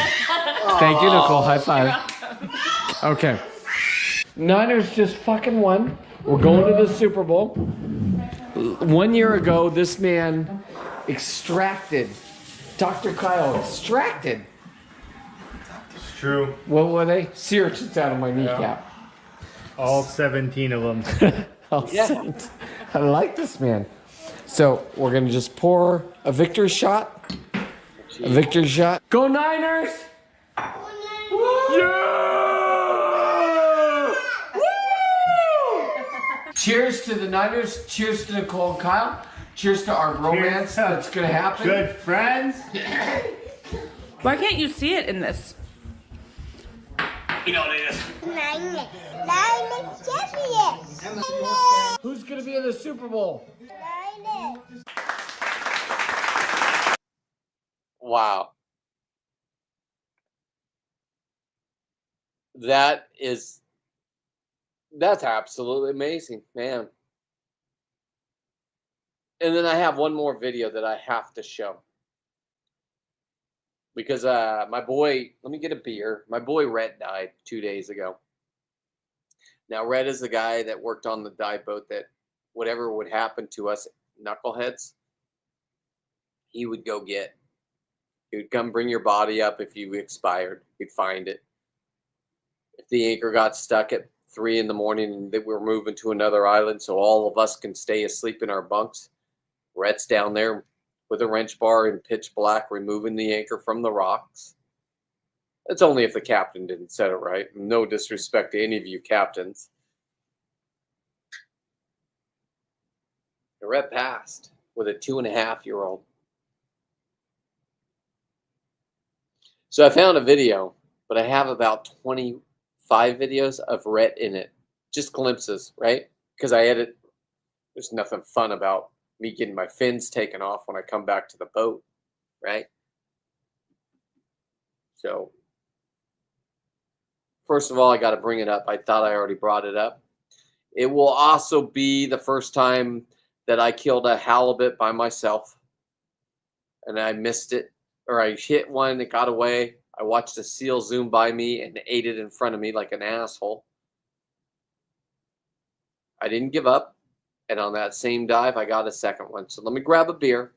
Thank you, Nicole. High five. Okay. Niners just fucking won. We're going to the Super Bowl. 1 year ago, this man extracted. Dr. Kyle extracted. It's true. What were they? Sea urchins out of my kneecap. All 17 of them. I like this man. So we're gonna just pour a victory shot. A victory shot. Go Niners! Yeah! Woo! Cheers to the Niners. Cheers to Nicole and Kyle. Cheers to our romance that's gonna happen. Good friends. Why can't you see it in this? You know what it is. Who's going to be in the Super Bowl? Wow. That's absolutely amazing, man. And then I have one more video that I have to show. Because my boy, let me get a beer. My boy Rhett died 2 days ago. Now, Rhett is the guy that worked on the dive boat that whatever would happen to us knuckleheads, he would go get. He would come bring your body up if you expired. He'd find it. If the anchor got stuck at 3 in the morning and that we're moving to another island so all of us can stay asleep in our bunks, Rhett's down there with a wrench bar in pitch black removing the anchor from the rocks. That's only if the captain didn't set it right. No disrespect to any of you captains. Rhett passed with a 2.5-year-old. So I found a video, but I have about 25 videos of Rhett in it. Just glimpses, right? Because I edit. There's nothing fun about me getting my fins taken off when I come back to the boat, right? So, first of all, I got to bring it up. I thought I already brought it up. It will also be the first time that I killed a halibut by myself. And I missed it. Or I hit one, it got away. I watched a seal zoom by me and ate it in front of me like an asshole. I didn't give up. And on that same dive, I got a second one. So let me grab a beer.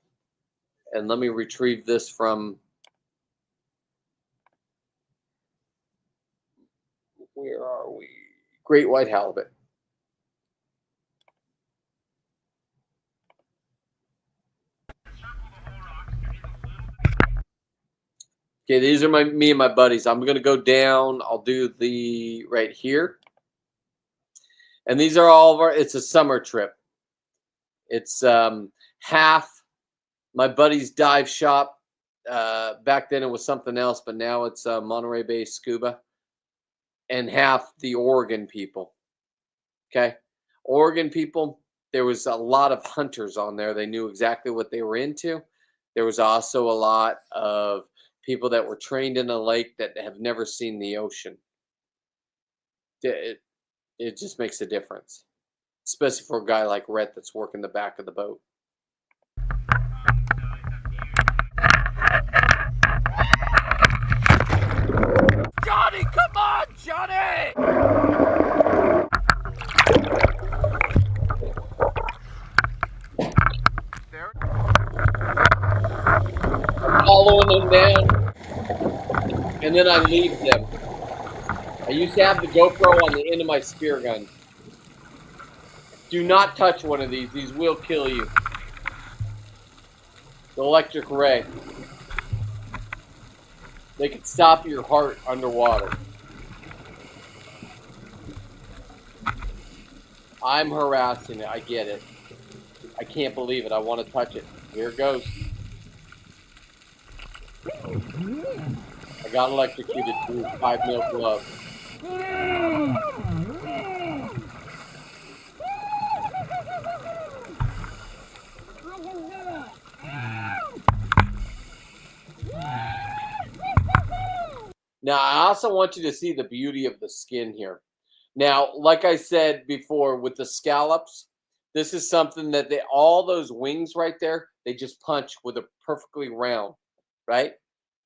And let me retrieve this from... Where are we? Great white halibut. Okay, these are me and my buddies. I'm going to go down. I'll do the right here. And these are all of our, it's a summer trip. It's half my buddy's dive shop. Back then it was something else, but now it's Monterey Bay Scuba. And half the Oregon people. Okay? Oregon people, there was a lot of hunters on there. They knew exactly what they were into. There was also a lot of people that were trained in a lake that have never seen the ocean. It just makes a difference, especially for a guy like Rhett that's working the back of the boat. Johnny, come on, Johnny! Following them down, and then I leave them. I used to have the GoPro on the end of my spear gun. Do not touch one of these. These will kill you. The electric ray. They can stop your heart underwater. I'm harassing it. I get it. I can't believe it. I want to touch it. Here it goes. I got electrocuted through 5 mil glove. Now, I also want you to see the beauty of the skin here. Now, like I said before, with the scallops, this is something that all those wings right there, they just punch with a perfectly round, right?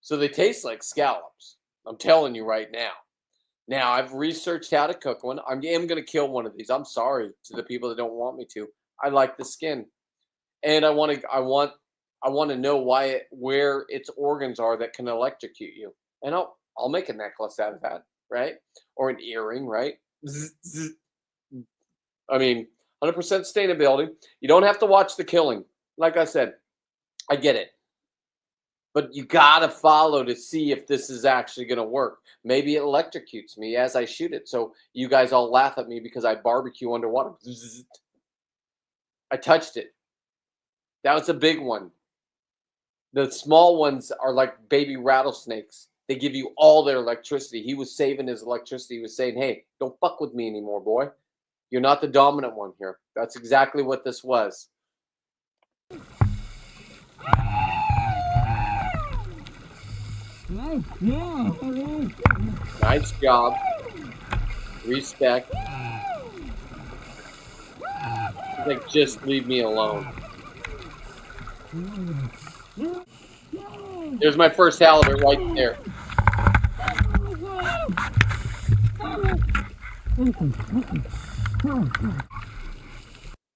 So they taste like scallops. I'm telling you right now. Now, I've researched how to cook one. I am going to kill one of these. I'm sorry to the people that don't want me to. I like the skin. And I want to know where its organs are that can electrocute you. And I'll make a necklace out of that, right? Or an earring, right? I mean, 100% sustainability. You don't have to watch the killing. Like I said, I get it. But you got to follow to see if this is actually going to work. Maybe it electrocutes me as I shoot it. So you guys all laugh at me because I barbecue underwater. I touched it. That was a big one. The small ones are like baby rattlesnakes. They give you all their electricity. He was saving his electricity. He was saying, hey, don't fuck with me anymore, boy. You're not the dominant one here. That's exactly what this was. Nice job. Respect. He's like, just leave me alone. There's my first halibut right there.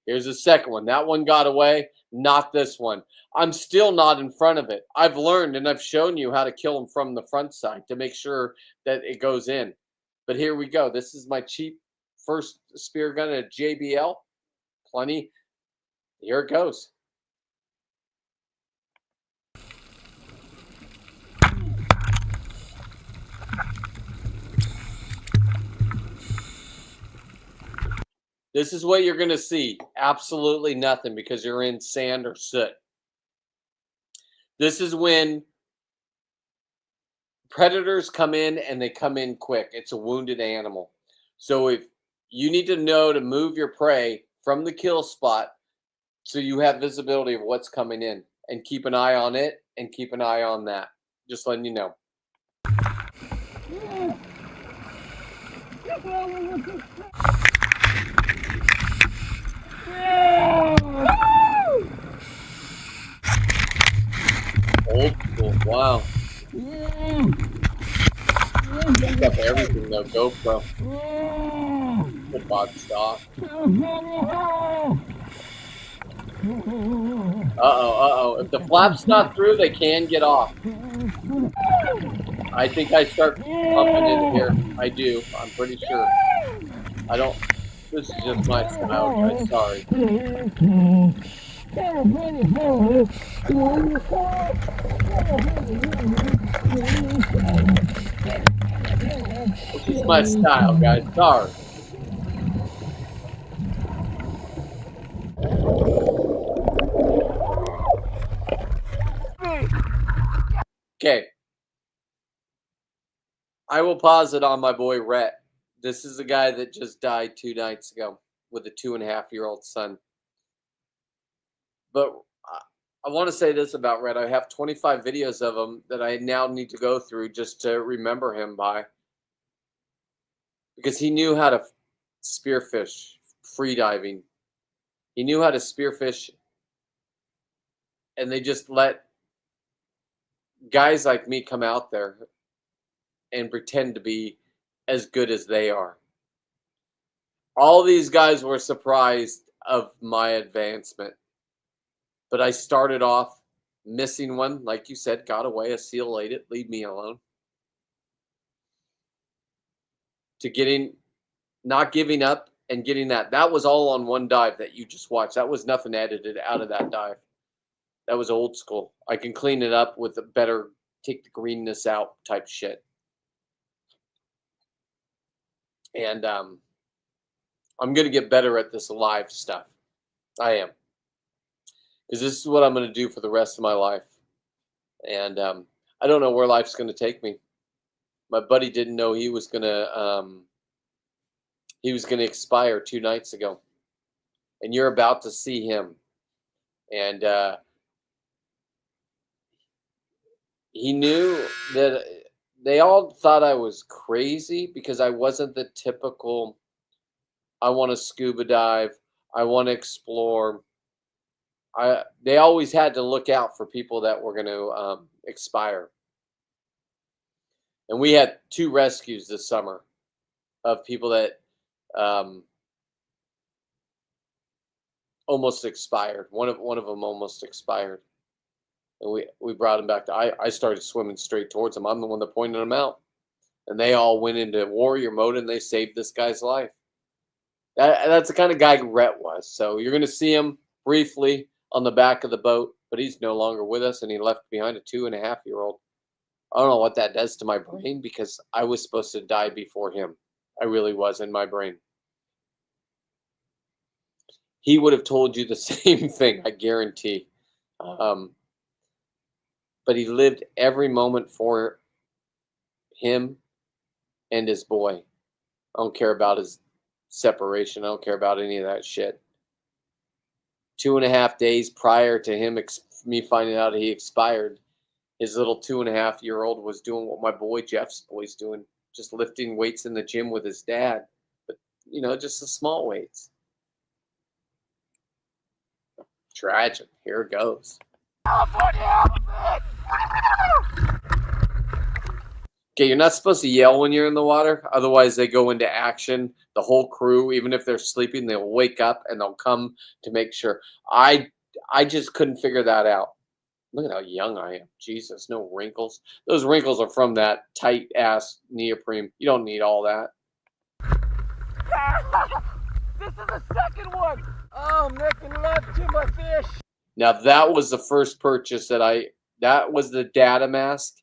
Here's the second one. That one got away, not this one. I'm still not in front of it. I've learned and I've shown you how to kill them from the front side to make sure that it goes in. But here we go. This is my cheap first spear gun at JBL. Plenty. Here it goes. This is what you're going to see. Absolutely nothing because you're in sand or soot. This is when predators come in and they come in quick. It's a wounded animal. So if you need to know to move your prey from the kill spot so you have visibility of what's coming in and keep an eye on it and keep an eye on that. Just letting you know. Old school. Wow. Picked up everything though. GoPro. Good box stock. Uh-oh. If the flap's not through, they can get off. I think I start pumping in here. I do. I'm pretty sure. I don't. This is just my style, guys. Sorry. This is my style, guys. Sorry. Okay. I will pause it on my boy Rhett. This is a guy that just died 2 nights ago with a 2.5-year-old son. But I want to say this about Rhett. I have 25 videos of him that I now need to go through just to remember him by. Because he knew how to spearfish, free diving. He knew how to spearfish. And they just let guys like me come out there and pretend to be as good as they are. All these guys were surprised of my advancement. But I started off missing one, like you said, got away, a seal ate it, leave me alone. To not giving up and getting that. That was all on one dive that you just watched. That was nothing edited out of that dive. That was old school. I can clean it up with a better, take the greenness out type shit. And I'm going to get better at this live stuff. I am. Because this is what I'm going to do for the rest of my life. And I don't know where life's going to take me. My buddy didn't know he was going to expire 2 nights ago. And you're about to see him. And he knew that they all thought I was crazy because I wasn't the typical, I want to scuba dive, I want to explore. They always had to look out for people that were going to expire. And we had 2 rescues this summer of people that almost expired. One of them almost expired. And we brought him back to, I started swimming straight towards them. I'm the one that pointed them out. And they all went into warrior mode and they saved this guy's life. That's the kind of guy Rhett was. So you're going to see him briefly on the back of the boat, but he's no longer with us and he left behind a 2.5-year-old. I don't know what that does to my brain because I was supposed to die before him. I really was in my brain. He would have told you the same thing, I guarantee. But he lived every moment for him and his boy. I don't care about his separation. I don't care about any of that shit. 2.5 days prior to him, me finding out he expired, his little 2.5-year-old was doing what my boy Jeff's boy's doing, just lifting weights in the gym with his dad. But, just the small weights. Tragic. Here it goes. Okay, you're not supposed to yell when you're in the water. Otherwise, they go into action. The whole crew, even if they're sleeping, they'll wake up and they'll come to make sure. I just couldn't figure that out. Look at how young I am. Jesus, no wrinkles. Those wrinkles are from that tight-ass neoprene. You don't need all that. This is the second one. Oh, I'm making love to my fish. Now, that was the first purchase that was the data mask.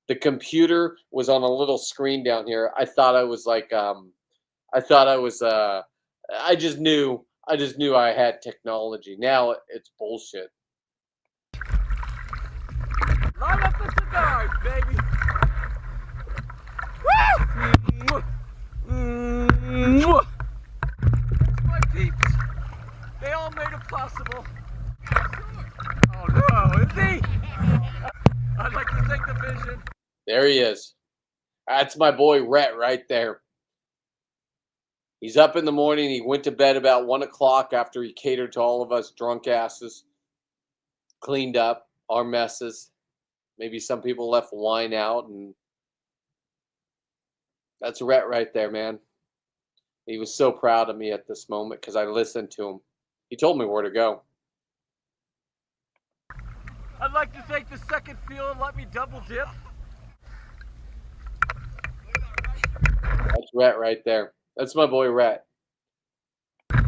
The computer was on a little screen down here. I thought I was like, I just knew I had technology. Now it's bullshit. Line up the cigars, baby. Woo! There's my peeps. They all made it possible. Oh no, is he? I'd like to thank the vision. There he is. That's my boy Rhett right there. He's up in the morning. He went to bed about 1 o'clock after he catered to all of us drunk asses. Cleaned up our messes. Maybe some people left wine out, and that's Rhett right there, man. He was so proud of me at this moment because I listened to him. He told me where to go. I'd like to take the second field and let me double dip. That's Rhett right there. That's my boy Rhett. Is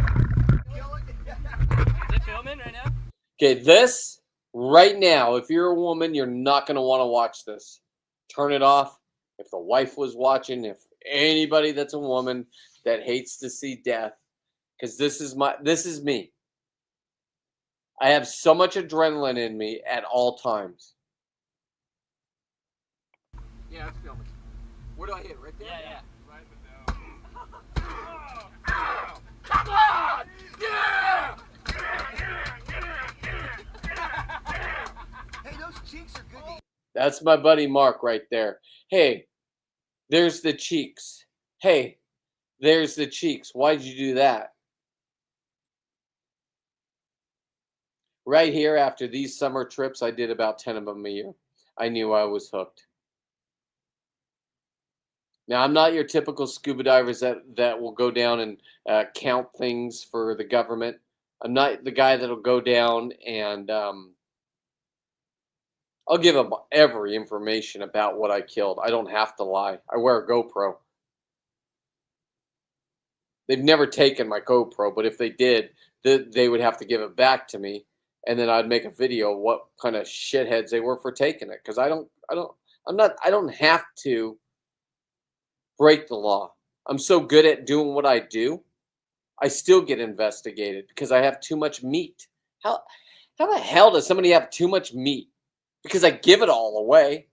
it filming right now? Okay, this right now, if you're a woman, you're not going to want to watch this. Turn it off. If the wife was watching, if anybody that's a woman that hates to see death, because this is me. I have so much adrenaline in me at all times. Yeah, it's filming. Where do I hit it? Right there? Yeah. Right in the down. Come on! Yeah! Hey, those cheeks are good to eat. That's my buddy Mark right there. Hey, there's the cheeks. Hey, there's the cheeks. Why'd you do that? Right here, after these summer trips, I did about 10 of them a year. I knew I was hooked. Now, I'm not your typical scuba divers that will go down and count things for the government. I'm not the guy that'll go down and I'll give them every information about what I killed. I don't have to lie. I wear a GoPro. They've never taken my GoPro, but if they did, they would have to give it back to me, and then I'd make a video of what kind of shitheads they were for taking it. Because I don't have to break the law. I'm so good at doing what I do, I still get investigated because I have too much meat. How the hell does somebody have too much meat? Because I give it all away.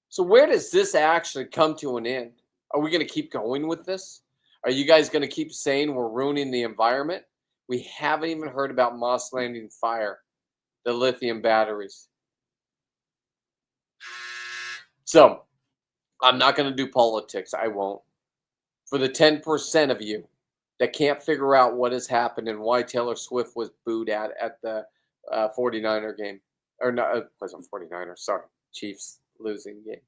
So where does this actually come to an end? Are we going to keep going with this? Are you guys going to keep saying we're ruining the environment? We haven't even heard about Moss Landing Fire, the lithium batteries. So I'm not going to do politics. I won't. For the 10% of you that can't figure out what has happened and why Taylor Swift was booed at the 49er game. Or no, it wasn't 49ers. Sorry. Chiefs losing game.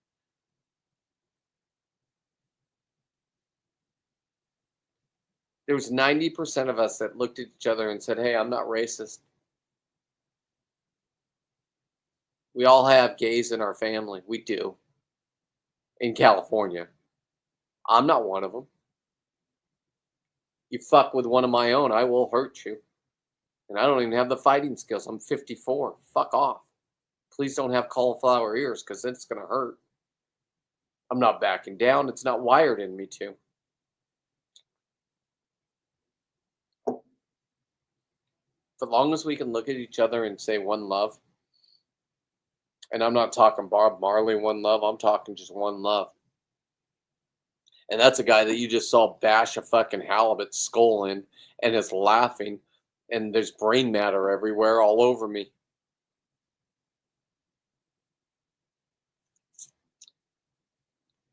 There was 90% of us that looked at each other and said, hey, I'm not racist. We all have gays in our family. We do. In California. I'm not one of them. You fuck with one of my own, I will hurt you. And I don't even have the fighting skills. I'm 54. Fuck off. Please don't have cauliflower ears because it's going to hurt. I'm not backing down. It's not wired in me to. As long as we can look at each other and say one love, And I'm not talking Bob Marley, One Love. I'm talking just One Love. And that's a guy that you just saw bash a fucking halibut skull in and is laughing. And there's brain matter everywhere all over me.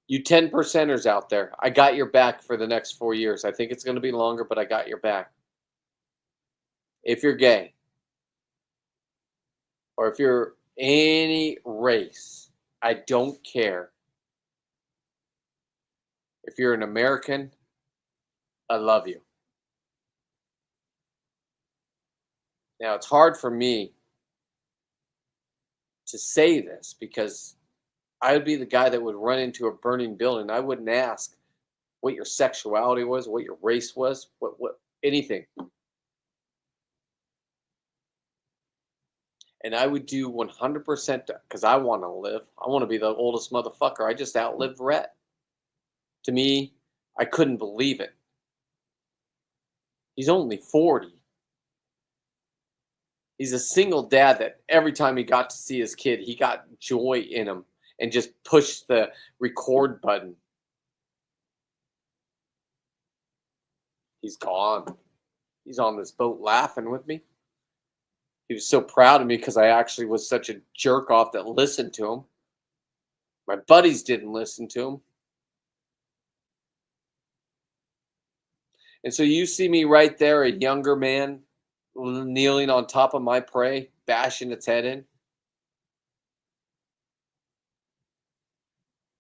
You 10%ers out there, I got your back for the next 4 years. I think it's going to be longer, but I got your back. If you're gay, or if you're any race, I don't care. If you're an American, I love you. Now, it's hard for me to say this because I would be the guy that would run into a burning building. I wouldn't ask what your sexuality was, what your race was, what anything. And I would do 100% because I want to live. I want to be the oldest motherfucker. I just outlived Rhett. To me, I couldn't believe it. He's only 40. He's a single dad that every time he got to see his kid, he got joy in him and just pushed the record button. He's gone. He's on this boat laughing with me. He was so proud of me because I actually was such a jerk off that listened to him. My buddies didn't listen to him. And so you see me right there, a younger man, kneeling on top of my prey, bashing its head in.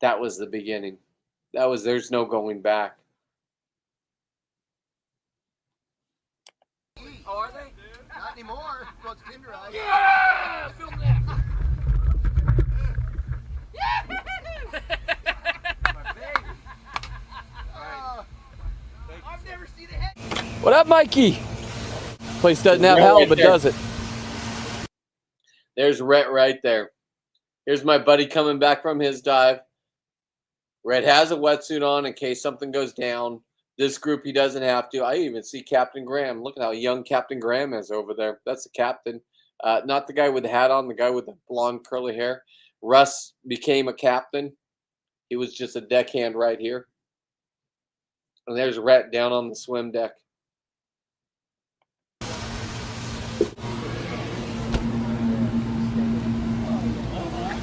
That was the beginning. There's no going back. Oh, are they? Not anymore. Well, it's tenderized. Yeah! Film that! I've never seen a head. What up, Mikey? Place doesn't have halibut, does it? There's Rhett right there. Here's my buddy coming back from his dive. Rhett has a wetsuit on in case something goes down. This group, he doesn't have to. I even see Captain Graham. Look at how young Captain Graham is over there. That's the captain. Not the guy with the hat on, the guy with the blonde curly hair. Russ became a captain. He was just a deckhand right here. And there's Rhett down on the swim deck.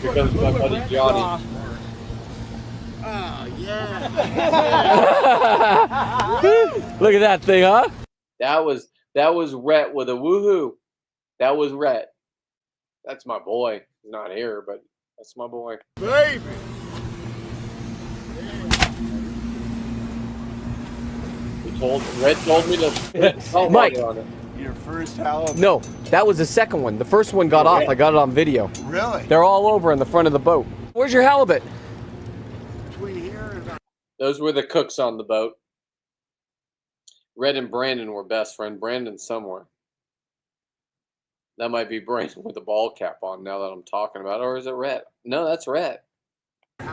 Here comes my buddy Johnny. Oh, yeah. Look at that thing, huh? That was Rhett with a woohoo. That was Rhett. That's my boy. He's not here, but that's my boy. Baby. Rhett told me to Mike. on it. Your first halibut. No, that was the second one. The first one got off. I got it on video. Really? They're all over in the front of the boat. Where's your halibut? Between here and Those were the cooks on the boat. Red and Brandon were best friends. Brandon's somewhere. That might be Brandon with the ball cap on now that I'm talking about it. Or is it Red? No, that's Red. Do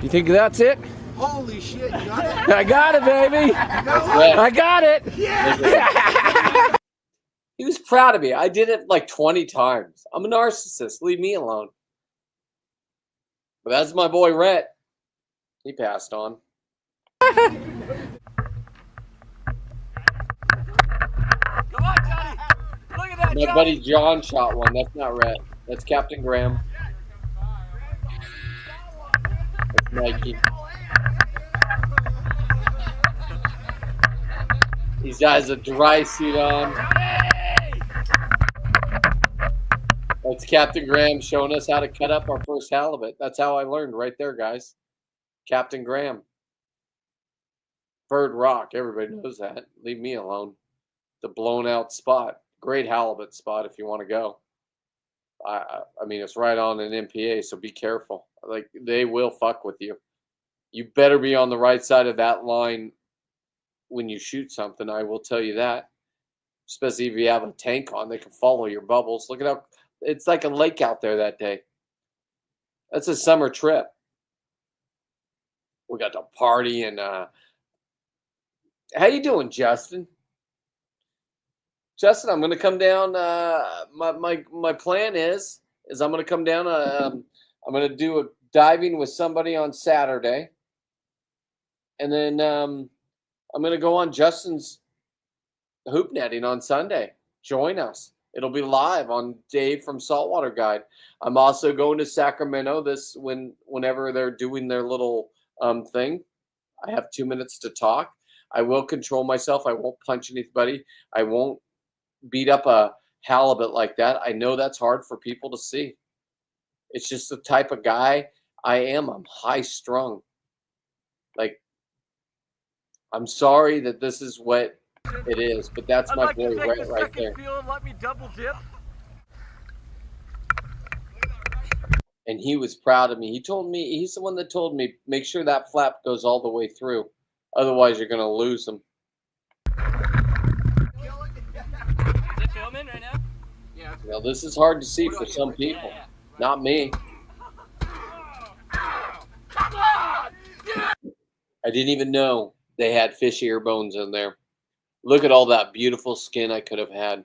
you think that's it? holy shit, you got it? I got it, baby. I got it. Yeah. He was proud of me. I did it like 20 times. I'm a narcissist. Leave me alone. But that's my boy, Rhett. He passed on. Come on, Johnny. Look at that, My Johnny. buddy John shot one. That's not Rhett. That's Captain Graham. That's Mikey. These guys have a dry suit on. That's Captain Graham showing us how to cut up our first halibut. That's how I learned right there, guys. Captain Graham. Bird Rock. Everybody knows that. Leave me alone. The blown out spot. Great halibut spot if you want to go. I mean, it's right on an MPA, so be careful. Like, they will fuck with you. You better be on the right side of that line when you shoot something. I will tell you that. Especially if you have a tank on, they can follow your bubbles. Look at how it's like a lake out there that day. That's a summer trip. We got to party and how you doing, Justin? Justin, I'm going to come down. My plan is is I'm going to come down. I'm going to do a diving with somebody on Saturday. And then I'm going to go on Justin's hoop netting on Sunday. Join us. It'll be live on Dave from Saltwater Guide. I'm also going to Sacramento whenever they're doing their little thing. I have 2 minutes to talk. I will control myself. I won't punch anybody. I won't beat up a halibut like that. I know that's hard for people to see. It's just the type of guy I am. I'm high strung. Like, I'm sorry that this is what it is, but that's my boy right there. Let me double dip. And he was proud of me. He's the one that told me, make sure that flap goes all the way through. Otherwise, you're going to lose them. Is it filming right now? Yeah. Now, this is hard to see for some people. Not me. I didn't even know they had fish ear bones in there. Look at all that beautiful skin I could have had.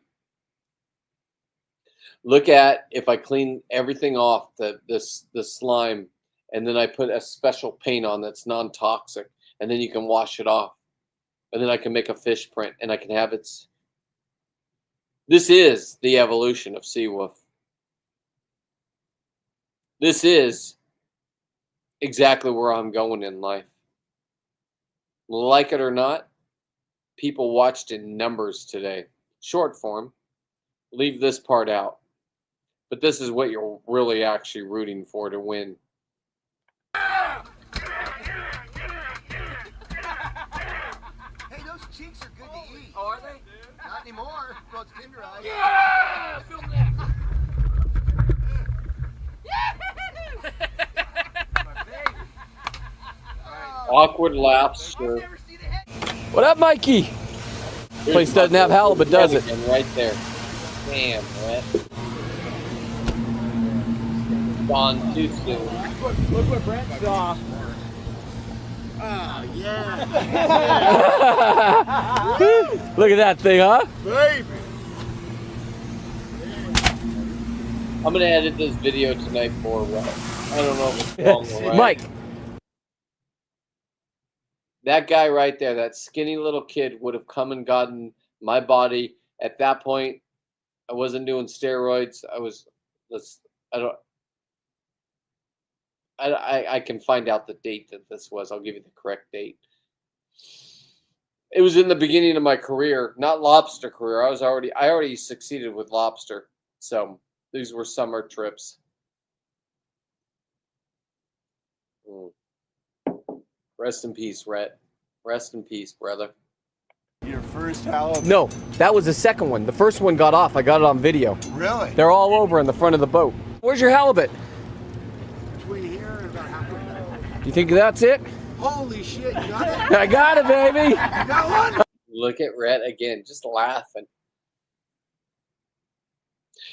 Look at if I clean everything off the slime, and then I put a special paint on that's non-toxic, and then you can wash it off, and then I can make a fish print, and I can have its. This is the evolution of Seawolf. This is exactly where I'm going in life. Like it or not, people watched in numbers today. Short form. Leave this part out. But this is what you're really actually rooting for to win. Hey, those cheeks are good to eat. Oh, are they? Not anymore. Well, it's tenderized. Yeah! Film that. Awkward laughs. Sure. What up, Mikey? Place doesn't have halibut, does it? Right there. Damn, Brett. Gone too soon. Look what Brent saw. Oh, yeah. Look at that thing, huh? Baby. I'm going to edit this video tonight for I don't know if it's wrong or right. Mike. That guy right there, that skinny little kid, would have come and gotten my body. At that point, I wasn't doing steroids. I can find out the date that this was. I'll give you the correct date. It was in the beginning of my career, not lobster career. I already succeeded with lobster. So these were summer trips. Rest in peace, Rhett. Rest in peace, brother. Your first halibut? No, that was the second one. The first one got off. I got it on video. Really? They're all over in the front of the boat. Where's your halibut? Between here and about halfway there. You think that's it? Holy shit, you got it? I got it, baby. You got one? Look at Rhett again, just laughing.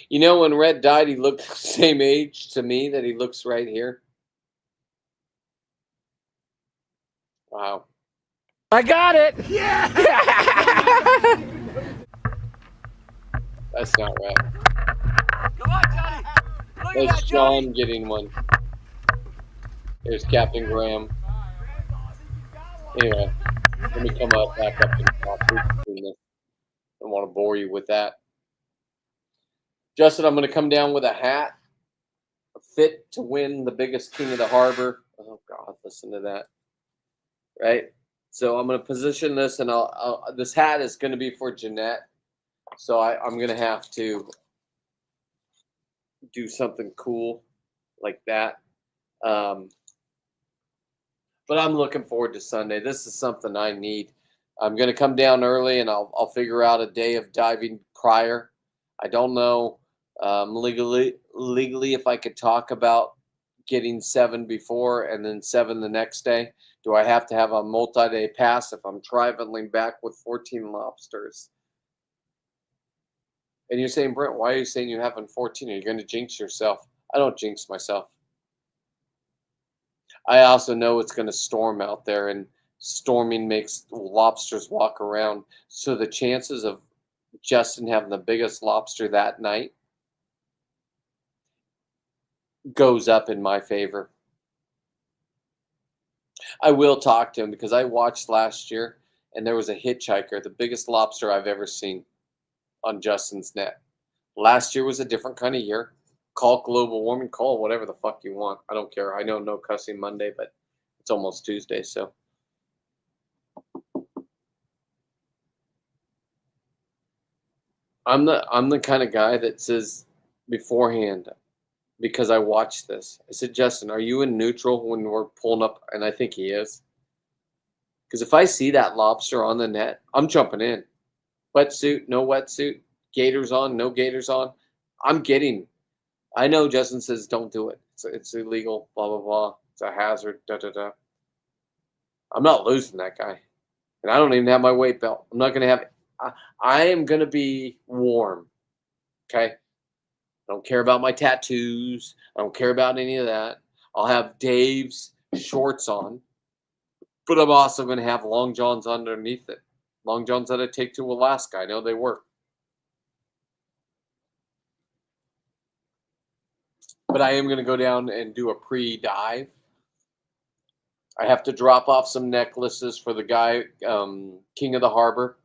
You know, when Rhett died, he looked the same age to me that he looks right here. Wow. I got it. Yeah. That's not Rhett. Come on, Johnny. Look at That's that, John Johnny. getting one. There's Captain Graham. Anyway, let me come back up and talk. I don't want to bore you with that. Justin, I'm going to come down with a hat, fit to win the biggest king of the harbor. Oh God, listen to that. Right? So I'm going to position this, and this hat is going to be for Jeanette. So I'm going to have to do something cool like that. But I'm looking forward to Sunday. This is something I need. I'm going to come down early, and I'll figure out a day of diving prior. I don't know legally if I could talk about getting 7 before and then 7 the next day. Do I have to have a multi-day pass if I'm traveling back with 14 lobsters? And you're saying, Brent, why are you saying you haven't 14? Are you going to jinx yourself? I don't jinx myself. I also know it's going to storm out there, and storming makes lobsters walk around. So the chances of Justin having the biggest lobster that night goes up in my favor. I will talk to him because I watched last year and there was a hitchhiker, the biggest lobster I've ever seen on Justin's net. Last year was a different kind of year. Call global warming, call whatever the fuck you want. I don't care. I know no cussing Monday, but it's almost Tuesday, so. I'm the kind of guy that says beforehand, because I watched this. I said, Justin, are you in neutral when we're pulling up? And I think he is. Because if I see that lobster on the net, I'm jumping in. Wetsuit, no wetsuit, gaiters on, no gaiters on. I'm getting. I know Justin says don't do it. It's illegal, blah, blah, blah. It's a hazard, da, da, da. I'm not losing that guy. And I don't even have my weight belt. I'm not going to have. I am going to be warm. Okay? I don't care about my tattoos. I don't care about any of that. I'll have Dave's shorts on. But I'm also going to have long johns underneath it. Long johns that I take to Alaska. I know they work. But I am going to go down and do a pre-dive. I have to drop off some necklaces for the guy, King of the Harbor,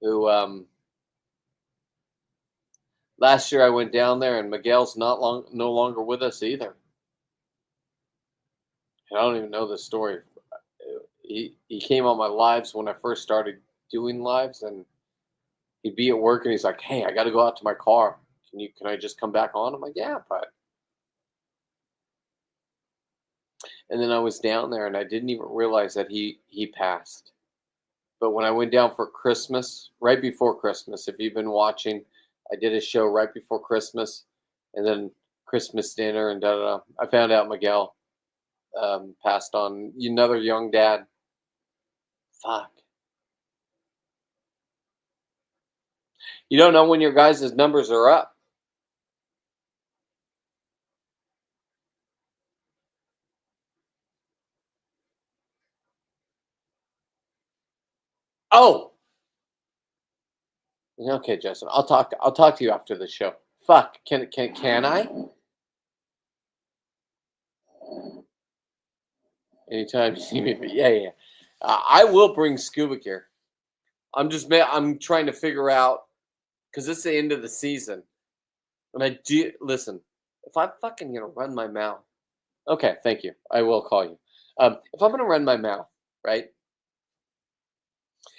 who last year I went down there and Miguel's no longer with us either. And I don't even know the story. He came on my lives when I first started doing lives, and he'd be at work and he's like, "Hey, I got to go out to my car. Can I just come back on?" I'm like, "Yeah, but." And then I was down there and I didn't even realize that he passed. But when I went down for Christmas, right before Christmas, if you've been watching, I did a show right before Christmas, and then Christmas dinner and da da da. I found out Miguel passed on. Another young dad. Fuck. You don't know when your guys' numbers are up. Oh. Okay, Justin. I'll talk to you after the show. Fuck. Can I? Anytime you see me, yeah. I will bring scuba gear. I'm trying to figure out, because it's the end of the season, and I do listen. If I'm fucking gonna run my mouth, okay, thank you. I will call you. If I'm gonna run my mouth, right,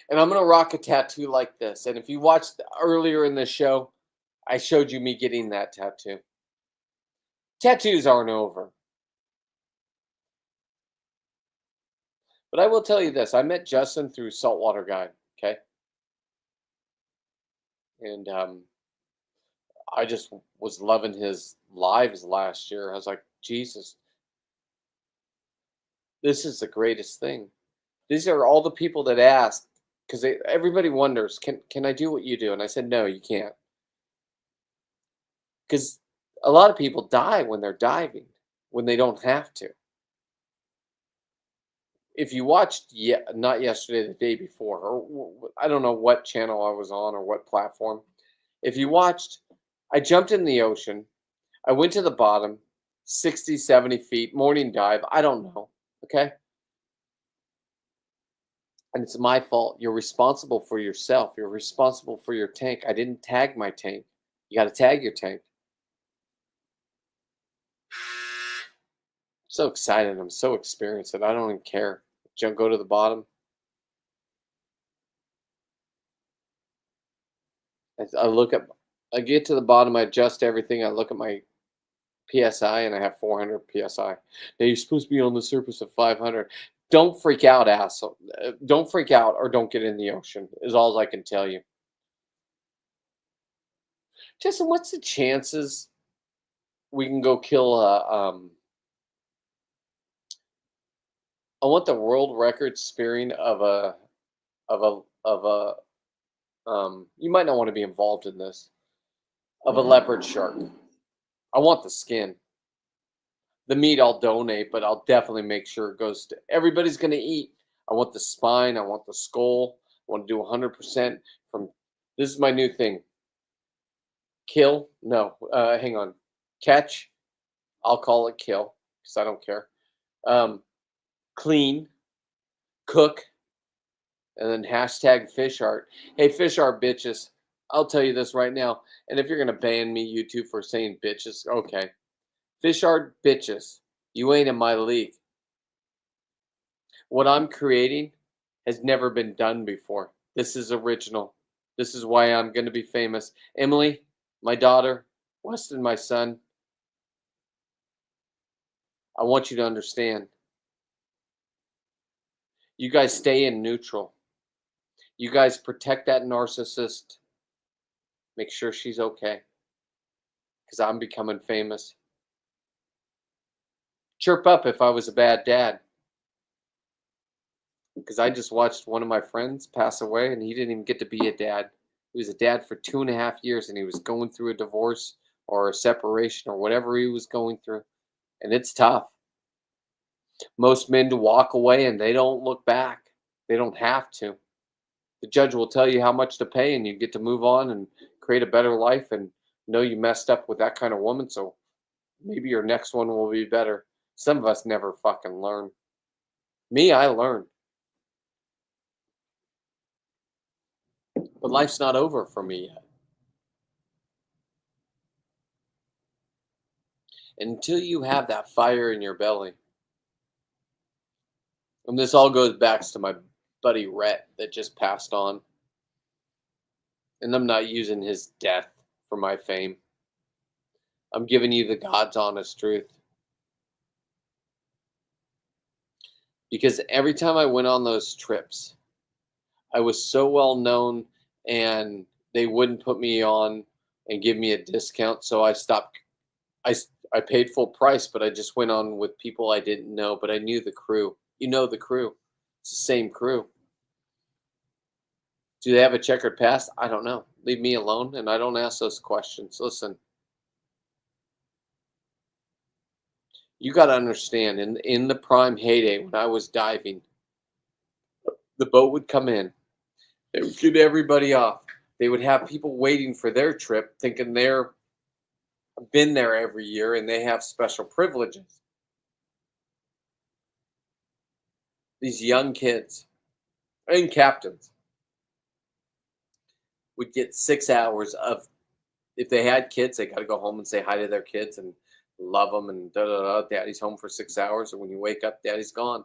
and I'm gonna rock a tattoo like this, and if you watched earlier in the show, I showed you me getting that tattoo. Tattoos aren't over. But I will tell you this. I met Justin through Saltwater Guide, okay? And I just was loving his lives last year. I was like, Jesus, this is the greatest thing. These are all the people that asked, because everybody wonders, can I do what you do? And I said, no, you can't. Because a lot of people die when they're diving, when they don't have to. If you watched, not yesterday, the day before, or I don't know what channel I was on or what platform. If you watched, I jumped in the ocean. I went to the bottom, 60, 70 feet, morning dive. I don't know. Okay. And it's my fault. You're responsible for yourself. You're responsible for your tank. I didn't tag my tank. You got to tag your tank. So excited. I'm so experienced that I don't even care. Go to the bottom. I get to the bottom, I adjust everything. I look at my PSI and I have 400 PSI. Now you're supposed to be on the surface of 500. Don't freak out, asshole. Don't freak out or don't get in the ocean is all I can tell you. Justin, what's the chances we can go kill I want the world record spearing of a you might not want to be involved in this, of a leopard shark. I want the skin. The meat I'll donate, but I'll definitely make sure it goes to everybody's going to eat. I want the spine. I want the skull. I want to do 100% from. This is my new thing. Kill? No. Hang on. Catch, I'll call it kill because I don't care. Clean, cook, and then hashtag fish art. Hey, fish art bitches. I'll tell you this right now. And if you're going to ban me, YouTube, for saying bitches, okay. Fish art bitches. You ain't in my league. What I'm creating has never been done before. This is original. This is why I'm going to be famous. Emily, my daughter, Weston, my son, I want you to understand. You guys stay in neutral. You guys protect that narcissist. Make sure she's okay. Because I'm becoming famous. Chirp up if I was a bad dad. Because I just watched one of my friends pass away and he didn't even get to be a dad. He was a dad for 2.5 years and he was going through a divorce or a separation or whatever he was going through. And it's tough. Most men to walk away and they don't look back. They don't have to. The judge will tell you how much to pay and you get to move on and create a better life and know you messed up with that kind of woman. So maybe your next one will be better. Some of us never fucking learn. Me, I learned. But life's not over for me yet. Until you have that fire in your belly. And this all goes back to my buddy Rhett that just passed on. And I'm not using his death for my fame. I'm giving you the God's honest truth. Because every time I went on those trips, I was so well known and they wouldn't put me on and give me a discount. So I stopped. I paid full price, but I just went on with people I didn't know, but I knew the crew. You know the crew. It's the same crew. Do they have a checkered past? I don't know. Leave me alone, and I don't ask those questions. Listen. You got to understand, in the prime heyday when I was diving, the boat would come in. They would get everybody off. They would have people waiting for their trip, thinking they're been there every year and they have special privileges. These young kids and captains would get 6 hours of, if they had kids, they got to go home and say hi to their kids and love them and da-da-da. Daddy's home for 6 hours, and when you wake up, daddy's gone.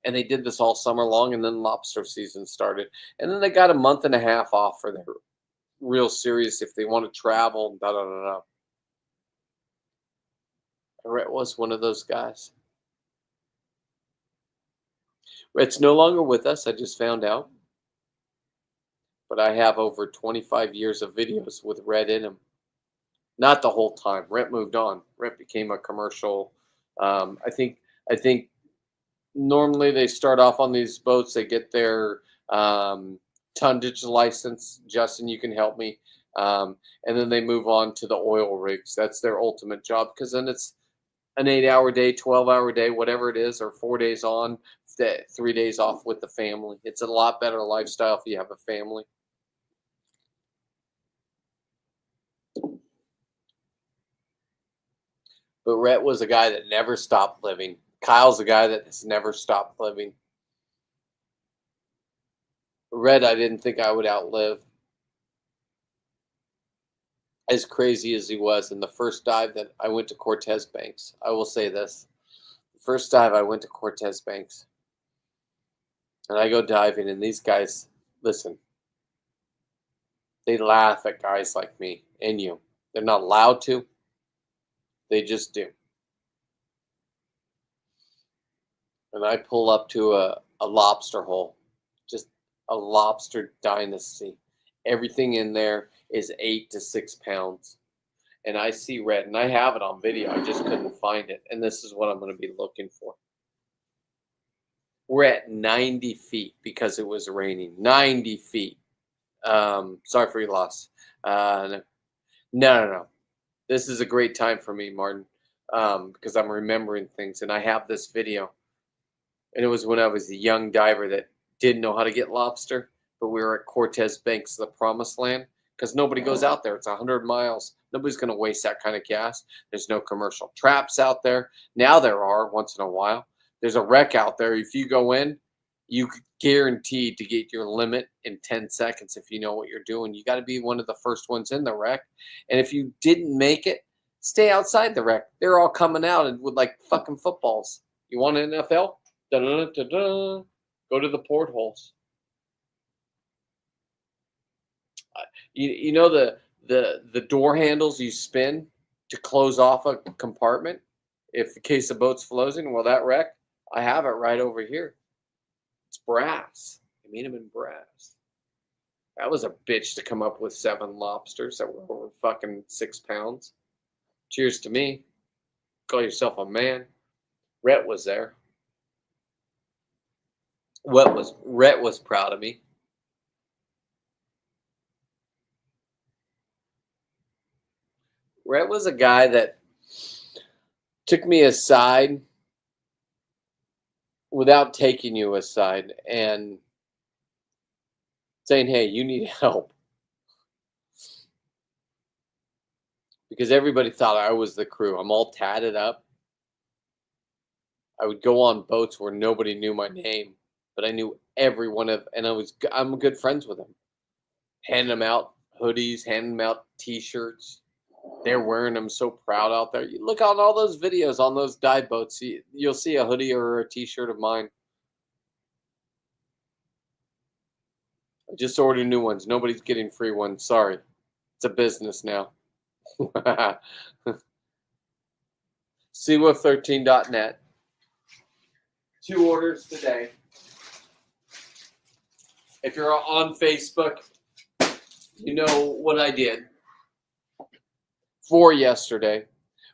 And they did this all summer long, and then lobster season started. And then they got a month and a half off for their real serious if they want to travel, da-da-da-da. Rhett was one of those guys. Rhett's no longer with us, I just found out. But I have over 25 years of videos with Rhett in them. Not the whole time. Rhett moved on. Rhett became a commercial. I think normally they start off on these boats. They get their tonnage license. Justin, you can help me. And then they move on to the oil rigs. That's their ultimate job, because then it's an 8-hour day, 12-hour day, whatever it is, or 4 days on, 3 days off with the family. It's a lot better lifestyle if you have a family. But Rhett was a guy that never stopped living. Kyle's a guy that has never stopped living. Rhett, I didn't think I would outlive. As crazy as he was, in the first dive that I went to Cortez Banks, I will say this. The first dive I went to Cortez Banks. And I go diving, and these guys, listen, they laugh at guys like me and you. They're not allowed to. They just do. And I pull up to a lobster hole. Just a lobster dynasty. Everything in there is 8 to 6 pounds. And I see Rhett, and I have it on video. I just couldn't find it. And this is what I'm going to be looking for. We're at 90 feet because it was raining. 90 feet. Sorry for your loss. No. This is a great time for me, Martin, because I'm remembering things. And I have this video. And it was when I was a young diver that didn't know how to get lobster. But we were at Cortez Banks, the promised land, because nobody goes out there. It's 100 miles Nobody's going to waste that kind of gas. There's no commercial traps out there. Now there are once in a while. There's a wreck out there. If you go in, you guaranteed to get your limit in 10 seconds if you know what you're doing. You got to be one of the first ones in the wreck. And if you didn't make it, stay outside the wreck. They're all coming out and with like fucking footballs. You want an NFL? Da-da-da-da-da. Go to the portholes. You know the door handles you spin to close off a compartment if in case the boat's floating? Well, that wreck, I have it right over here. It's brass. I made them in brass. That was a bitch to come up with 7 lobsters that were over fucking 6 pounds. Cheers to me. Call yourself a man. Rhett was there. Rhett was proud of me. Rhett was a guy that took me aside without taking you aside and saying, hey, you need help. Because everybody thought I was the crew. I'm all tatted up. I would go on boats where nobody knew my name, but I knew every one of, and I'm good friends with them. Handing them out hoodies, handing them out t-shirts. They're wearing them so proud out there. You look on all those videos on those dive boats, you'll see a hoodie or a t-shirt of mine. I just ordered new ones. Nobody's getting free ones. Sorry. It's a business now. Seawolf13.net. 2 orders today. If you're on Facebook, you know what I did. 4 yesterday.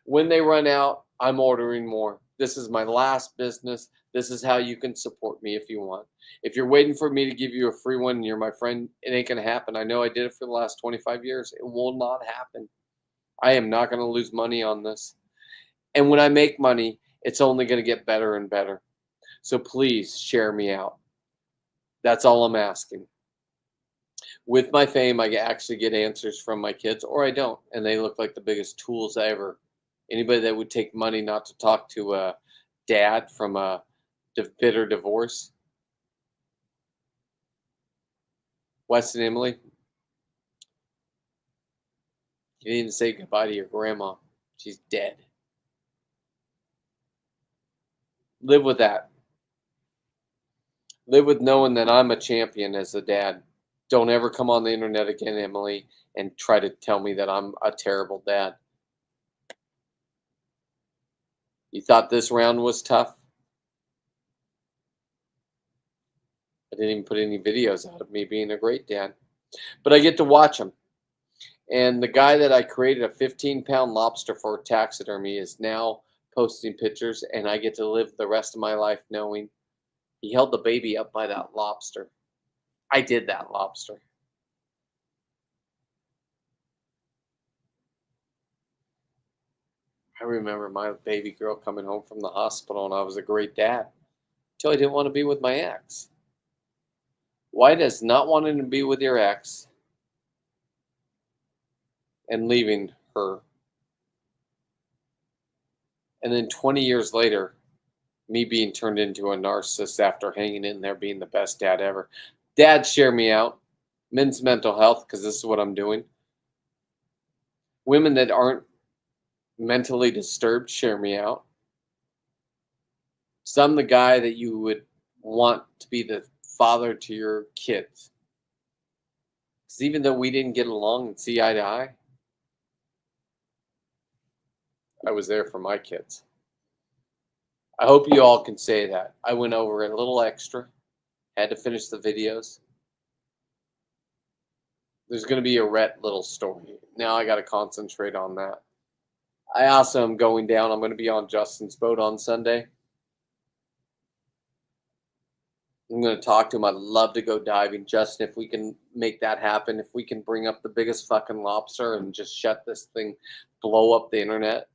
When they run out, I'm ordering more. This is my last business. This is how you can support me if you want. If you're waiting for me to give you a free one and you're my friend, it ain't going to happen. I know I did it for the last 25 years. It will not happen. I am not going to lose money on this. And when I make money, it's only going to get better and better. So please share me out. That's all I'm asking. With my fame, I actually get answers from my kids, or I don't, and they look like the biggest tools ever. Anybody that would take money not to talk to a dad from a bitter divorce. Wes and Emily, you didn't even say goodbye to your grandma. She's dead. Live with that. Live with knowing that I'm a champion as a dad. Don't ever come on the internet again, Emily, and try to tell me that I'm a terrible dad. You thought this round was tough? I didn't even put any videos out of me being a great dad. But I get to watch them. And the guy that I created a 15-pound lobster for taxidermy is now posting pictures, and I get to live the rest of my life knowing he held the baby up by that lobster. I did that lobster. I remember my baby girl coming home from the hospital, and I was a great dad until I didn't want to be with my ex. Why does not wanting to be with your ex and leaving her, and then 20 years later, me being turned into a narcissist after hanging in there being the best dad ever? Dads, share me out. Men's mental health, because this is what I'm doing. Women that aren't mentally disturbed, share me out. So I'm the guy that you would want to be the father to your kids. Because even though we didn't get along and see eye to eye, I was there for my kids. I hope you all can say that. I went over a little extra. Had to finish the videos. There's going to be a Rhett little story. Now I got to concentrate on that. I also am going down. I'm going to be on Justin's boat on Sunday. I'm going to talk to him. I'd love to go diving. Justin, if we can make that happen, if we can bring up the biggest fucking lobster and just shut this thing, blow up the internet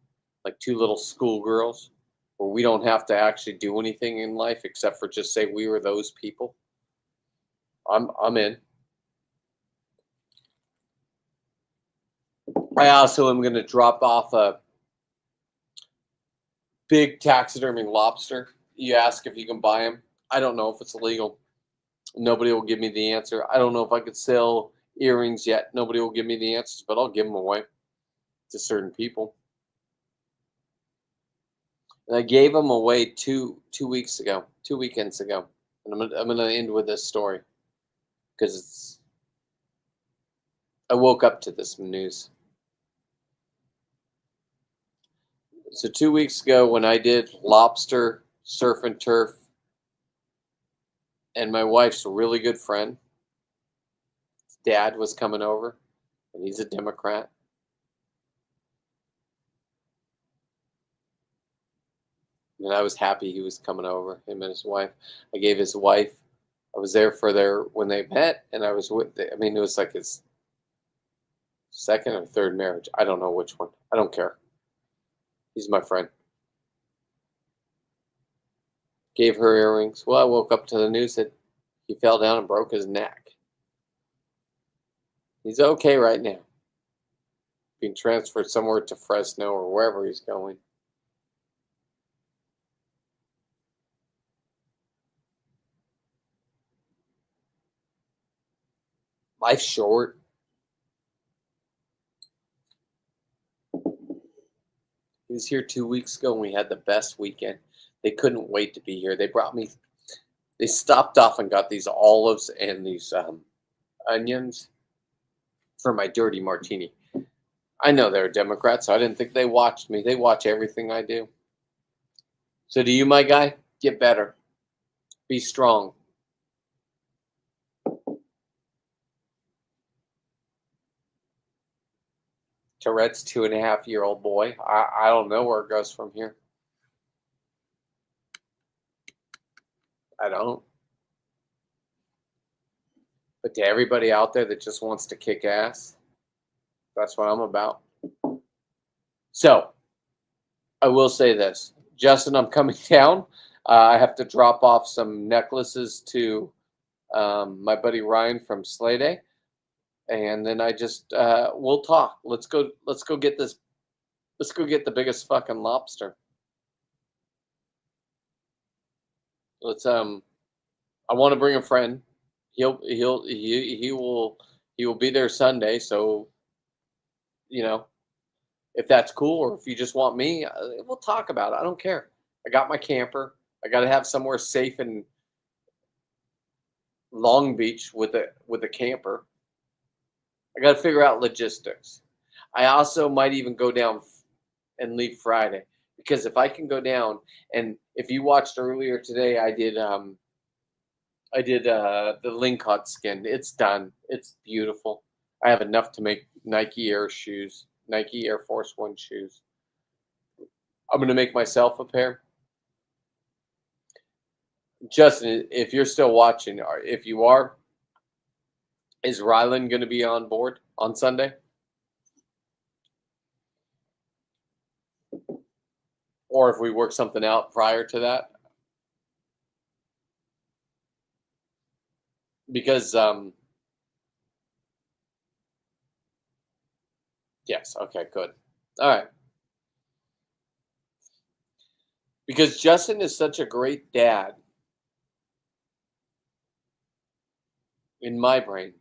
like 2 little schoolgirls, where we don't have to actually do anything in life except for just say we were those people. I'm in. I also am going to drop off a big taxidermy lobster. You ask if you can buy them. I don't know if it's illegal. Nobody will give me the answer. I don't know if I could sell earrings yet. Nobody will give me the answers, but I'll give them away to certain people. And I gave them away two weekends ago. And I'm gonna end with this story because I woke up to this news. So 2 weeks ago, when I did lobster, surf and turf, and my wife's a really good friend, his dad was coming over, and he's a Democrat. And I was happy he was coming over, him and his wife. I gave his wife, I was there for when they met, and I was with, it was like his second or third marriage. I don't know which one. I don't care. He's my friend. Gave her earrings. Well, I woke up to the news that he fell down and broke his neck. He's okay right now. Being transferred somewhere to Fresno or wherever he's going. Life's short. He was here 2 weeks ago and we had the best weekend. They couldn't wait to be here. They stopped off and got these olives and these onions for my dirty martini. I know they're Democrats, so I didn't think they watched me. They watch everything I do. So do you, my guy? Get better. Be strong. Tourette's 2.5-year-old boy. I don't know where it goes from here. I don't. But to everybody out there that just wants to kick ass, that's what I'm about. So, I will say this. Justin, I'm coming down. I have to drop off some necklaces to my buddy Ryan from Slay Day. And then I just we'll talk. Let's go get this. Let's go get the biggest fucking lobster. Let's I want to bring a friend. He will be there Sunday, so if that's cool or if you just want me, we'll talk about it. I don't care. I got my camper. I got to have somewhere safe in Long Beach with a camper. I got to figure out logistics. I also might even go down and leave Friday because if I can go down, and if you watched earlier today, I did the lingcod skin. It's done. It's beautiful. I have enough to make Nike Air shoes, Nike Air Force One shoes. I'm going to make myself a pair. Justin, if you're still watching, or if you are, is Rylan going to be on board on Sunday? Or if we work something out prior to that? Because, yes, okay, good. All right. Because Justin is such a great dad in my brain.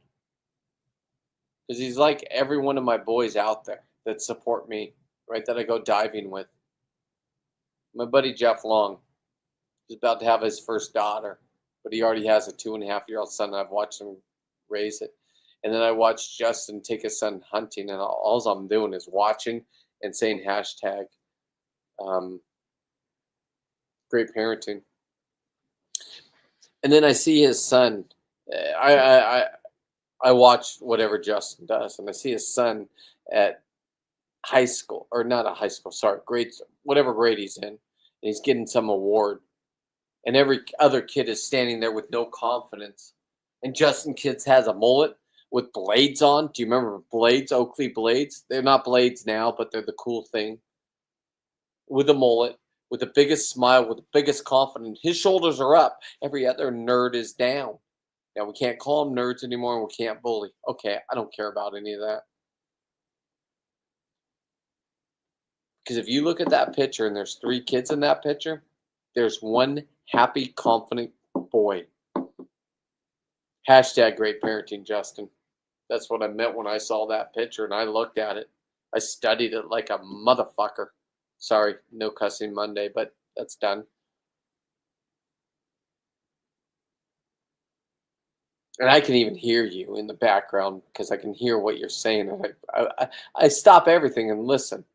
Because he's like every one of my boys out there that support me, right, that I go diving with. My buddy Jeff Long is about to have his first daughter, but he already has a 2.5-year-old son. I've watched him raise it. And then I watched Justin take his son hunting, and all I'm doing is watching and saying hashtag great parenting. And then I see his son. I watch whatever Justin does, and I see his son at high school, or not a high school, sorry, grades, whatever grade he's in, and he's getting some award. And every other kid is standing there with no confidence. And Justin Kids has a mullet with blades on. Do you remember blades, Oakley blades? They're not blades now, but they're the cool thing. With a mullet, with the biggest smile, with the biggest confidence. His shoulders are up. Every other nerd is down. Now, we can't call them nerds anymore, and we can't bully. Okay, I don't care about any of that. Because if you look at that picture and there's 3 kids in that picture, there's one happy, confident boy. Hashtag great parenting, Justin. That's what I meant when I saw that picture and I looked at it. I studied it like a motherfucker. Sorry, no cussing Monday, but that's done. And I can even hear you in the background because I can hear what you're saying. I stop everything and listen.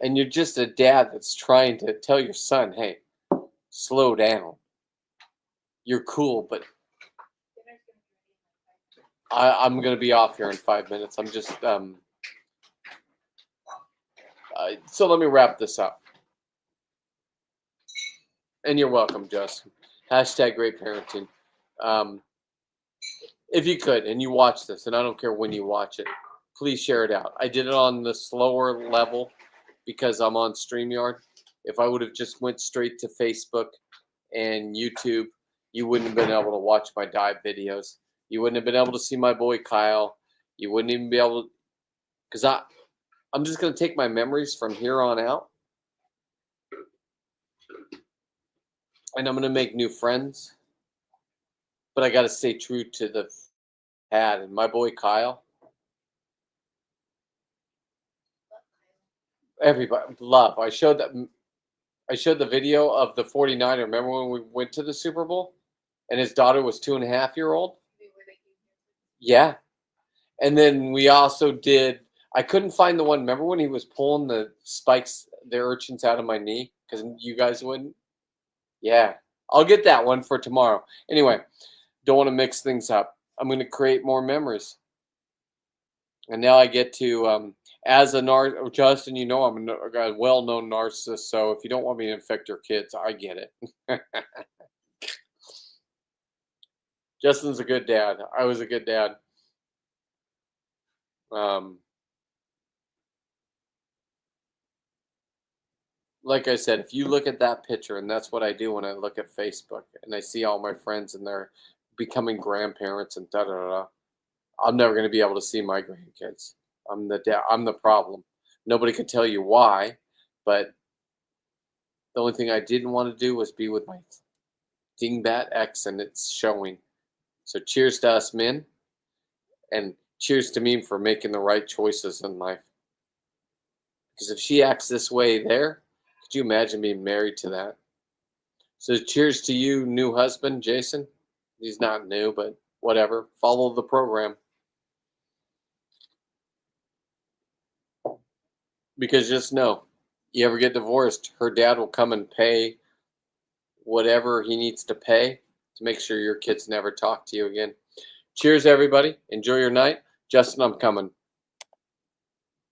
And you're just a dad that's trying to tell your son, hey, slow down. You're cool, but I'm going to be off here in 5 minutes. I'm just, so let me wrap this up. And you're welcome, Justin. Hashtag great parenting. If you could, and you watch this, and I don't care when you watch it, please share it out. I did it on the slower level because I'm on StreamYard. If I would have just went straight to Facebook and YouTube, you wouldn't have been able to watch my dive videos. You wouldn't have been able to see my boy Kyle. You wouldn't even be able to, because I'm just going to take my memories from here on out, and I'm going to make new friends. But I got to stay true to the pad. And my boy Kyle, everybody love. I showed the video of the 49er. Remember when we went to the Super Bowl, and his daughter was 2.5-year-old? Yeah. And then we also did. I couldn't find the one. Remember when he was pulling the spikes, the urchins out of my knee because you guys wouldn't? Yeah. I'll get that one for tomorrow. Anyway, don't want to mix things up. I'm going to create more memories. And now I get to, as a Justin, you know I'm a well-known narcissist, so if you don't want me to infect your kids, I get it. Justin's a good dad. I was a good dad. Like I said, if you look at that picture, and that's what I do when I look at Facebook, and I see all my friends and they're becoming grandparents and da-da-da-da, I'm never going to be able to see my grandkids. I'm the problem. Nobody could tell you why, but the only thing I didn't want to do was be with my dingbat ex, and it's showing. So cheers to us men, and cheers to me for making the right choices in life. Because if she acts this way there, could you imagine being married to that? So cheers to you, new husband, Jason. He's not new, but whatever. Follow the program. Because just know, you ever get divorced, her dad will come and pay whatever he needs to pay to make sure your kids never talk to you again. Cheers, everybody. Enjoy your night. Justin, I'm coming.